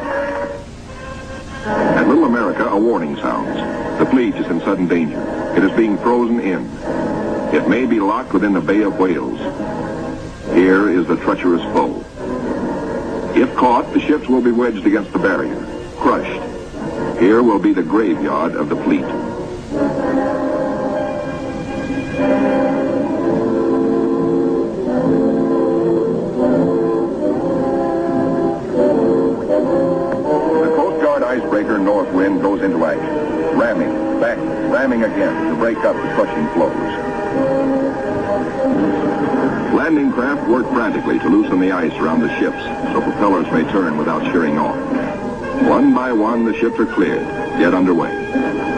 Speaker 2: At Little America, a warning sounds. The fleet is in sudden danger. It is being frozen in. It may be locked within the Bay of Whales. Here is the treacherous foe. If caught, the ships will be wedged against the barrier, crushed. Here will be the graveyard of the fleet.
Speaker 1: The Coast Guard icebreaker North Wind goes into action. Ramming, back, ramming again to break up the crushing floes.
Speaker 2: Landing craft work frantically to loosen the ice around the ships so propellers may turn without shearing off. One by one, the ships are cleared, yet underway.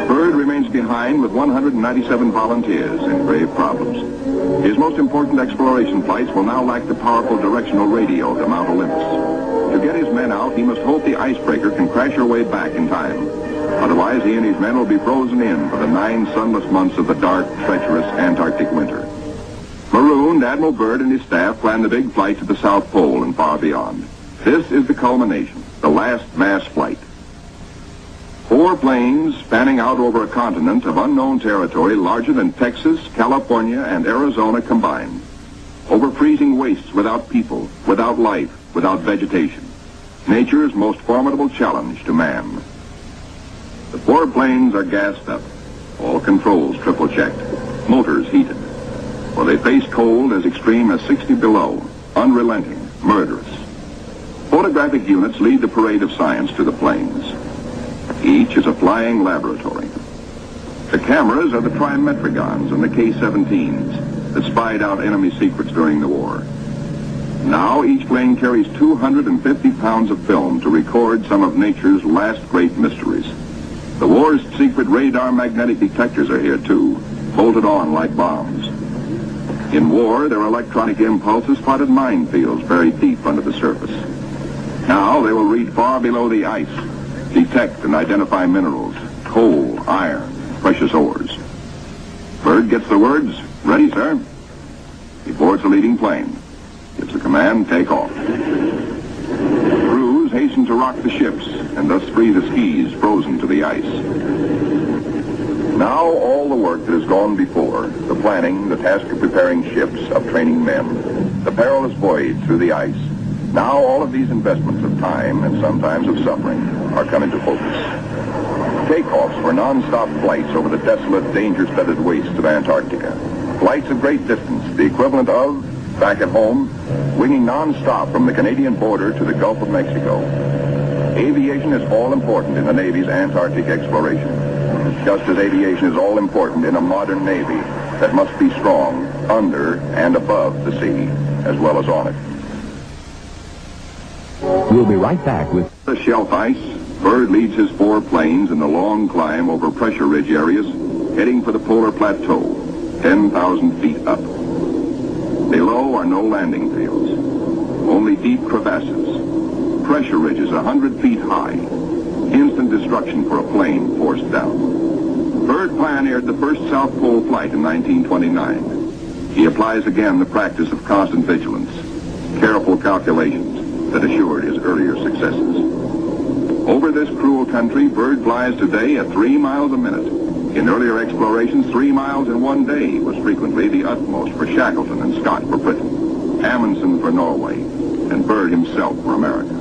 Speaker 2: Byrd remains behind with 197 volunteers in grave problems. His most important exploration flights will now lack the powerful directional radio to Mount Olympus. To get his men out, he must hope the icebreaker can crash her way back in time. Otherwise, he and his men will be frozen in for the 9 sunless months of the dark, treacherous Antarctic winter. Marooned, Admiral Byrd and his staff plan the big flight to the South Pole and far beyond. This is the culmination, the last mass flight. 4 planes spanning out over a continent of unknown territory larger than Texas, California, and Arizona combined. Over freezing wastes without people, without life, without vegetation. Nature's most formidable challenge to man. The 4 planes are gassed up. All controls triple checked. Motors heated. For they face cold as extreme as 60 below. Unrelenting, murderous. Photographic units lead the parade of science to the planes. Each is a flying laboratory. The cameras are the Trimetragons and the K-17s. that spied out enemy secrets during the war. Now each plane carries 250 pounds of film to record some of nature's last great mysteries. The war's secret radar magnetic detectors are here too, bolted on like bombs. In war, their electronic impulses spotted minefields buried deep under the surface. Now they will read far below the ice, detect and identify minerals, coal, iron, precious ores. Byrd gets the words, "Ready, sir." He boards the leading plane, gives the command, "Take off." Crews hasten to rock the ships and thus free the skis frozen to the ice. Now all the work that has gone before, the planning, the task of preparing ships, of training men, the perilous voyage through the ice, now all of these investments of time and sometimes of suffering are coming to focus. Takeoffs were non-stop flights over the desolate, danger-studded wastes of Antarctica. Flights of great distance, the equivalent of, back at home, winging non-stop from the Canadian border to the Gulf of Mexico. Aviation is all important in the Navy's Antarctic exploration, just as aviation is all important in a modern Navy that must be strong under and above the sea, as well as on it.
Speaker 4: We'll be right back with
Speaker 2: The shelf ice, Byrd leads his 4 planes in the long climb over pressure ridge areas, heading for the polar plateau, 10,000 feet up. Below are no landing fields, only deep crevasses, pressure ridges 100 feet high, instant destruction for a plane forced down. Byrd pioneered the first South Pole flight in 1929. He applies again the practice of constant vigilance, careful calculations that assured his earlier successes. Over this cruel country, Byrd flies today at 3 miles a minute. In earlier explorations, 3 miles in one day was frequently the utmost for Shackleton and Scott for Britain, Amundsen for Norway, and Byrd himself for America.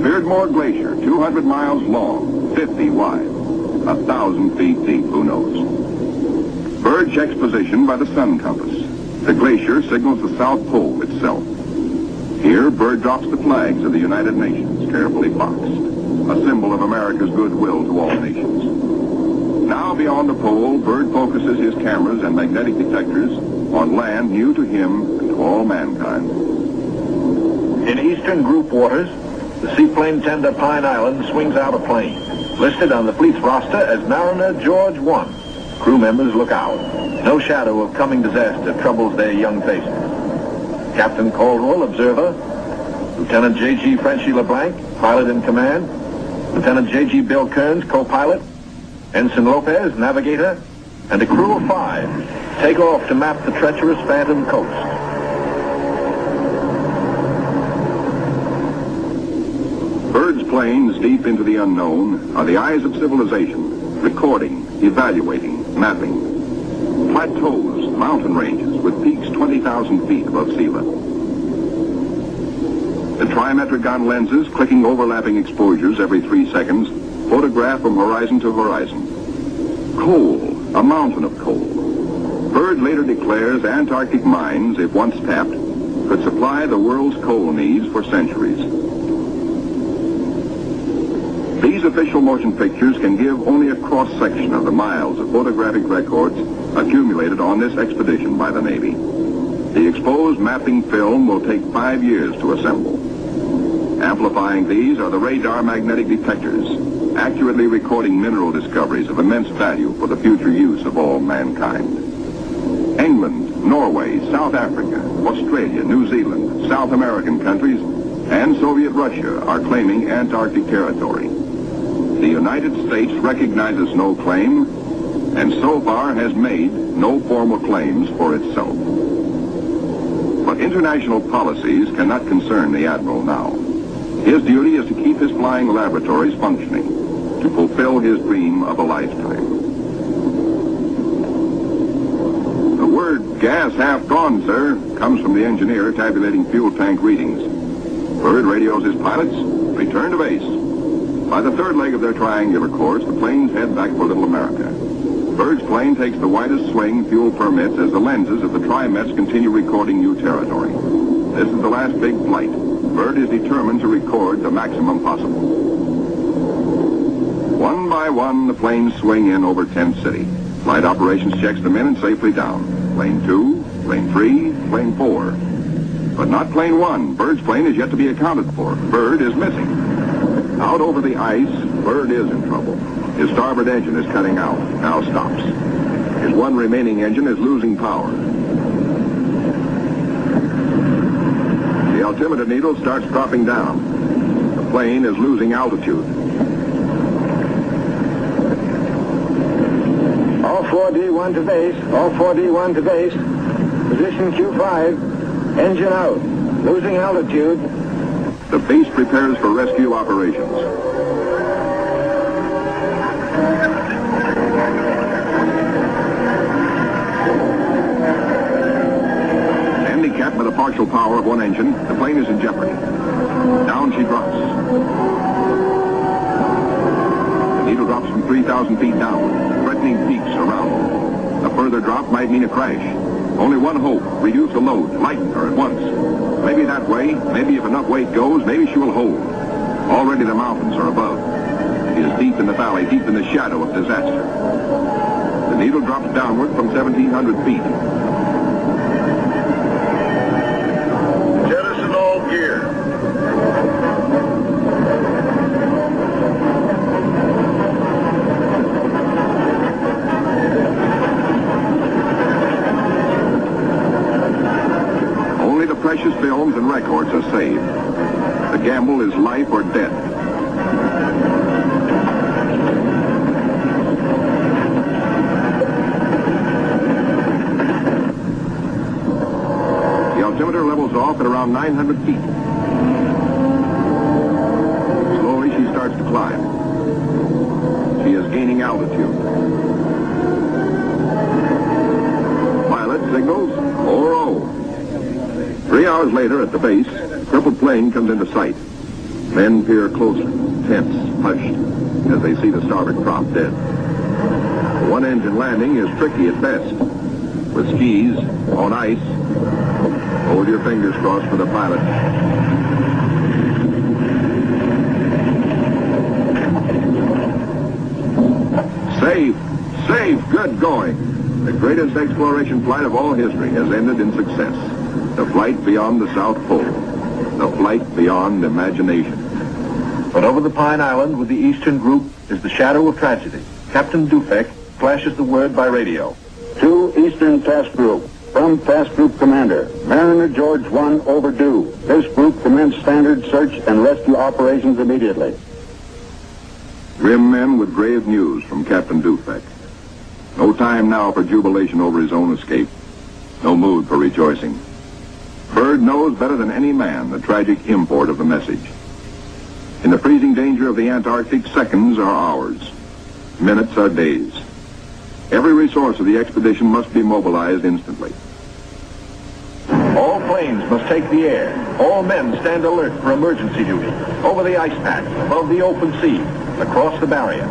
Speaker 2: Beardmore Glacier, 200 miles long, 50 wide, 1,000 feet deep, who knows. Byrd checks position by the sun compass. The glacier signals the South Pole itself. Here, Byrd drops the flags of the United Nations, carefully boxed, a symbol of America's goodwill to all nations. Now beyond the pole, Byrd focuses his cameras and magnetic detectors on land new to him and to all mankind.
Speaker 1: In eastern group waters, the seaplane tender Pine Island swings out a plane, listed on the fleet's roster as Mariner George 1. Crew members look out. No shadow of coming disaster troubles their young faces. Captain Caldwell, observer. Lieutenant J.G. Frenchy LeBlanc, pilot in command. Lieutenant J.G. Bill Kearns, co-pilot. Ensign Lopez, navigator. And a crew of 5 take off to map the treacherous Phantom coast.
Speaker 2: Byrd's planes, deep into the unknown, are the eyes of civilization, recording, evaluating, mapping. Plateaus, mountain ranges with peaks 20,000 feet above sea level. The trimetrigon lenses, clicking overlapping exposures every 3 seconds, photograph from horizon to horizon. Coal, a mountain of coal. Byrd later declares Antarctic mines, if once tapped, could supply the world's coal needs for centuries. These official motion pictures can give only a cross-section of the miles of photographic records accumulated on this expedition by the Navy. The exposed mapping film will take 5 years to assemble. Amplifying these are the radar magnetic detectors, accurately recording mineral discoveries of immense value for the future use of all mankind. England, Norway, South Africa, Australia, New Zealand, South American countries, and Soviet Russia are claiming Antarctic territory. The United States recognizes no claim, and so far has made no formal claims for itself. But international policies cannot concern the Admiral now. His duty is to keep his flying laboratories functioning, to fulfill his dream of a lifetime. The word "gas half gone, sir," comes from the engineer tabulating fuel tank readings. Byrd radios his pilots, return to base. By the third leg of their triangular course, the planes head back for Little America. Byrd's plane takes the widest swing fuel permits as the lenses of the trimets continue recording new territory. This is the last big flight. Byrd is determined to record the maximum possible. One by one, the planes swing in over Tent City. Flight operations checks them in and safely down. plane 2, plane 3, plane 4. But not plane 1. Bird's plane is yet to be accounted for. Bird is missing. Out over the ice, Bird is in trouble. His starboard engine is cutting out. Now stops. His one remaining engine is losing power. The altimeter needle starts dropping down. The plane is losing altitude.
Speaker 5: All 4D1 to base. All 4D1 to base. Position Q5. Engine out. Losing altitude.
Speaker 2: The base prepares for rescue operations. Handicapped by the partial power of one engine, the plane is in jeopardy. Down she drops. The needle drops from 3,000 feet down, threatening peaks around. A further drop might mean a crash. Only one hope: reduce the load, lighten her at once. Maybe that way, maybe if enough weight goes, maybe she will hold. Already the mountains are above. She is deep in the valley, deep in the shadow of disaster. The needle drops downward from 1,700 feet.
Speaker 5: Jettison all gear.
Speaker 2: Only the precious films and records are saved. The gamble is life or death. The altimeter levels off at around 900 feet. Slowly she starts to climb. She is gaining altitude. Pilot signals 4-0. 3 hours later at the base, crippled plane comes into sight. Men peer closer, tense, hushed, as they see the starboard prop dead. The one-engine landing is tricky at best. With skis, on ice, hold your fingers crossed for the pilot. Safe, safe, good going. The greatest exploration flight of all history has ended in success. The flight beyond the South Pole. The flight beyond imagination.
Speaker 1: But over the Pine Island with the Eastern Group is the shadow of tragedy. Captain Dufek flashes the word by radio.
Speaker 6: To Eastern Task Group. From Task Group Commander. Mariner George 1 overdue. This group commence standard search and rescue operations immediately.
Speaker 2: Grim men with grave news from Captain Dufek. No time now for jubilation over his own escape. No mood for rejoicing. Bird knows better than any man the tragic import of the message. In the freezing danger of the Antarctic, seconds are hours. Minutes are days. Every resource of the expedition must be mobilized instantly.
Speaker 1: All planes must take the air. All men stand alert for emergency duty. Over the ice pack, above the open sea, across the barrier.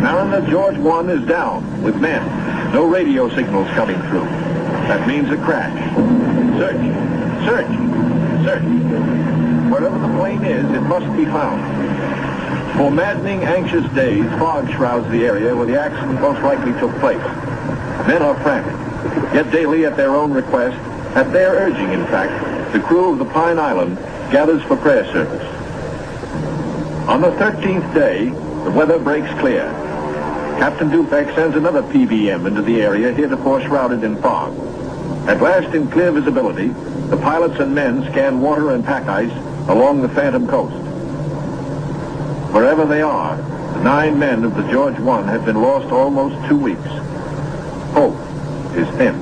Speaker 1: Mariner George 1 is down with men. No radio signals coming through. That means a crash. Search. Search! Search! Wherever the plane is, it must be found. For maddening, anxious days, fog shrouds the area where the accident most likely took place. Men are frantic, yet daily at their own request, at their urging in fact, the crew of the Pine Island gathers for prayer service. On the 13th day, the weather breaks clear. Captain Dufek sends another PBM into the area heretofore shrouded in fog. At last, in clear visibility, the pilots and men scan water and pack ice along the Phantom Coast. Wherever they are, the 9 men of the George 1 have been lost almost 2 weeks. Hope is thin.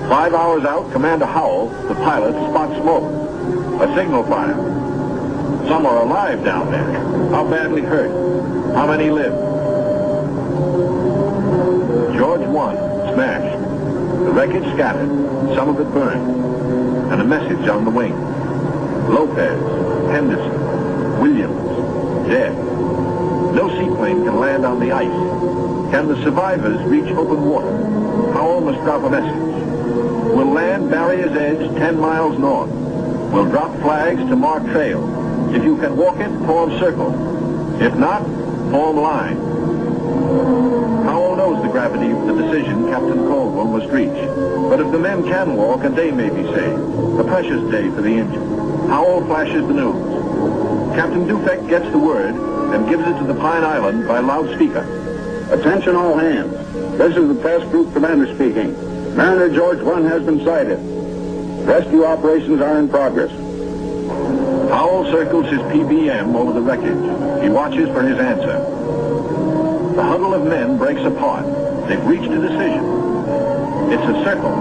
Speaker 1: 5 hours out, Commander Howell, the pilot, spots smoke. A signal fire. Some are alive down there. How badly hurt? How many live? George 1 smashed. The wreckage scattered, some of it burned. And a message on the wing. Lopez, Henderson, Williams, dead. No seaplane can land on the ice. Can the survivors reach open water? Howell must drop a message. We'll land Barrier's Edge 10 miles north. We'll drop flags to mark trail. If you can walk it, form circle. If not, form line. Howell knows the gravity of the decision Captain Caldwell must reach. But if the men can walk, a day may be saved. A precious day for the injured. Howell flashes the news. Captain Dufek gets the word and gives it to the Pine Island by loudspeaker.
Speaker 6: Attention all hands. This is the task group commander speaking. Mariner George 1 has been sighted. Rescue operations are in progress.
Speaker 1: Howell circles his PBM over the wreckage. He watches for his answer. The huddle of men breaks apart. They've reached a decision. It's a circle.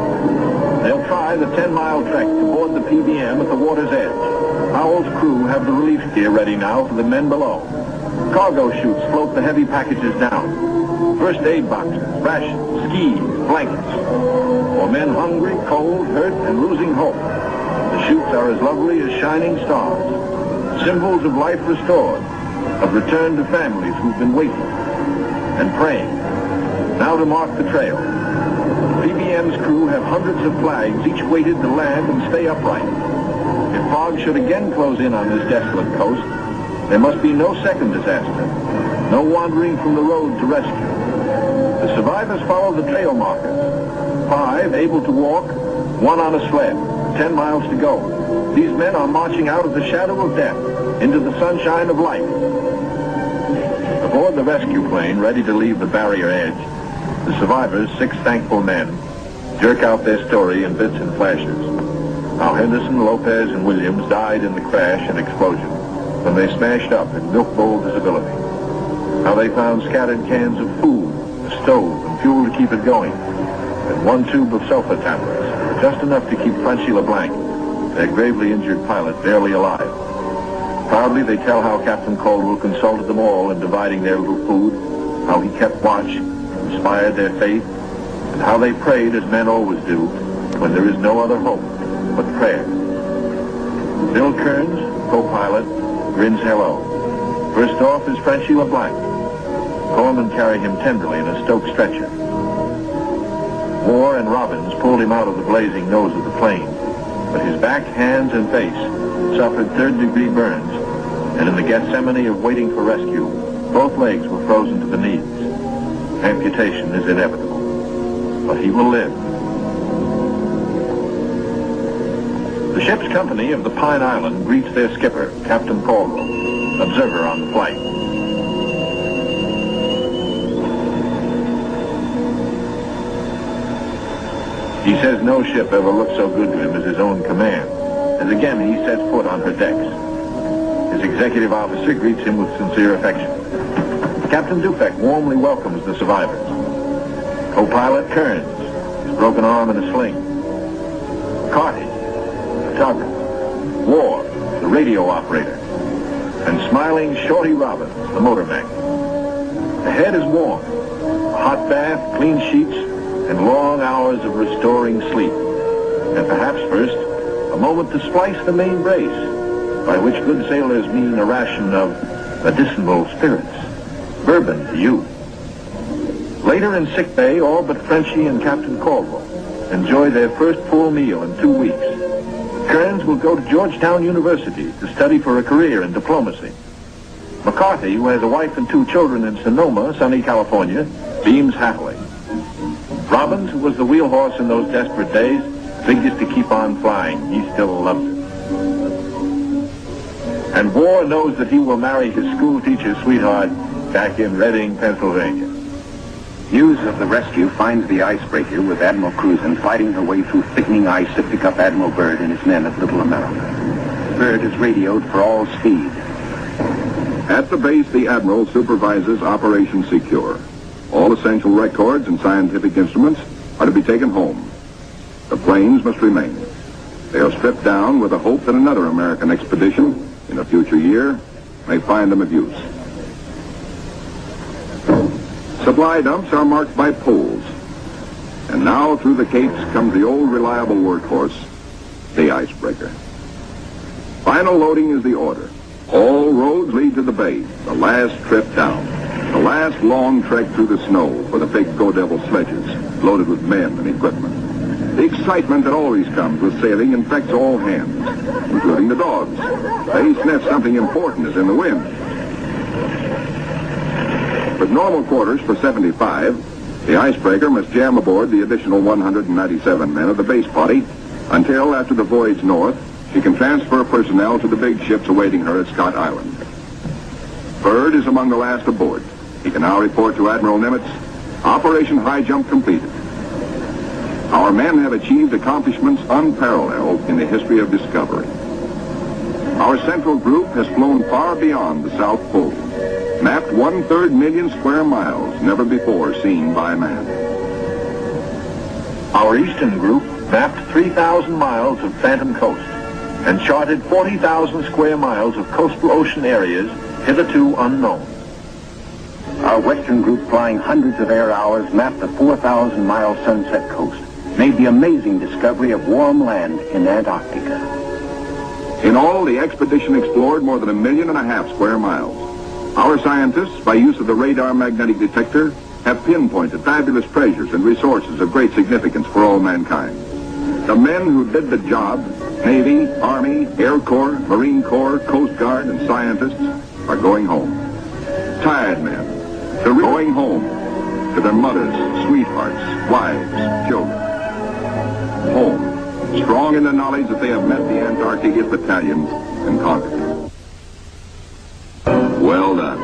Speaker 1: They'll try the 10-mile trek to board the PBM at the water's edge. Howell's crew have the relief gear ready now for the men below. Cargo chutes float the heavy packages down. First aid boxes, rations, skis, blankets. For men hungry, cold, hurt, and losing hope. The chutes are as lovely as shining stars. Symbols of life restored, of return to families who've been waiting and praying. Now to mark the trail. PBM's crew have hundreds of flags, each weighted to land and stay upright. If fog should again close in on this desolate coast, there must be no second disaster, no wandering from the road to rescue. The survivors follow the trail markers. 5 able to walk, 1 on a sled, 10 miles to go. These men are marching out of the shadow of death into the sunshine of life. Aboard the rescue plane, ready to leave the barrier edge, the survivors, 6 thankful men, jerk out their story in bits and flashes. How Henderson, Lopez, and Williams died in the crash and explosion when they smashed up in milk bowl visibility. How they found scattered cans of food, a stove, and fuel to keep it going, and 1 tube of sulfur tablets, just enough to keep Frenchy LeBlanc, their gravely injured pilot, barely alive. Proudly they tell how Captain Caldwell consulted them all in dividing their little food, how he kept watch, inspired their faith, and how they prayed as men always do when there is no other hope but prayer. Bill Kearns, co-pilot, grins hello. First off is Frenchy LeBlanc. Corpsmen carry him tenderly in a Stoke stretcher. Moore and Robbins pulled him out of the blazing nose of the plane, but his back, hands, and face suffered third-degree burns, and in the Gethsemane of waiting for rescue, both legs were frozen to the knees. Amputation is inevitable, but he will live. The ship's company of the Pine Island greets their skipper, Captain Caldwell, observer on the flight. He says no ship ever looked so good to him as his own command, as again he sets foot on her decks. His executive officer greets him with sincere affection. Captain Dufek warmly welcomes the survivors. Co-pilot Kearns, his broken arm in a sling. Carty, the photographer. War, the radio operator. And smiling Shorty Robbins, the motorman. The head is warm. A hot bath, clean sheets, and long hours of restoring sleep. And perhaps first, a moment to splice the main brace, by which good sailors mean a ration of medicinal spirits. Bourbon to you. Later in sick bay, all but Frenchy and Captain Caldwell enjoy their first full meal in 2 weeks. Kearns will go to Georgetown University to study for a career in diplomacy. McCarthy, who has a wife and 2 children in Sonoma, sunny California, beams happily. Robbins, who was the wheel horse in those desperate days, figures to keep on flying. He still loves it. And War knows that he will marry his school teacher's sweetheart back in Reading, Pennsylvania.
Speaker 3: News of the rescue finds the icebreaker with Admiral Cruzen fighting her way through thickening ice to pick up Admiral Byrd and his men at Little America. Byrd is radioed for all speed.
Speaker 2: At the base, the Admiral supervises Operation Secure. All essential records and scientific instruments are to be taken home. The planes must remain. They are stripped down with the hope that another American expedition in a future year may find them of use. Supply dumps are marked by poles. And now through the capes comes the old reliable workhorse, the icebreaker. Final loading is the order. All roads lead to the bay, the last trip down. The last long trek through the snow for the big Go Devil sledges, loaded with men and equipment. The excitement that always comes with sailing infects all hands, including the dogs. They sniff something important is in the wind. With normal quarters for 75, The icebreaker must jam aboard the additional 197 men of the base party until, after the voyage north, she can transfer personnel to the big ships awaiting her at Scott Island. Byrd is among the last aboard. He can now report to Admiral Nimitz, Operation High Jump completed. Our men have achieved accomplishments unparalleled in the history of discovery. Our central group has flown far beyond the South Pole, mapped 1/3 million square miles never before seen by man.
Speaker 1: Our eastern group mapped 3,000 miles of phantom coast and charted 40,000 square miles of coastal ocean areas hitherto unknown.
Speaker 3: Our western group, flying hundreds of air hours, mapped the 4,000-mile Sunset Coast, made the amazing discovery of warm land in Antarctica.
Speaker 2: In all, the expedition explored more than 1.5 million square miles. Our scientists, by use of the radar magnetic detector, have pinpointed fabulous treasures and resources of great significance for all mankind. The men who did the job, Navy, Army, Air Corps, Marine Corps, Coast Guard, and scientists, are going home. Tired men, they're going home to their mothers, sweethearts, wives, children. Home, strong in the knowledge that they have met the Antarctic battalions and conquered. Well done.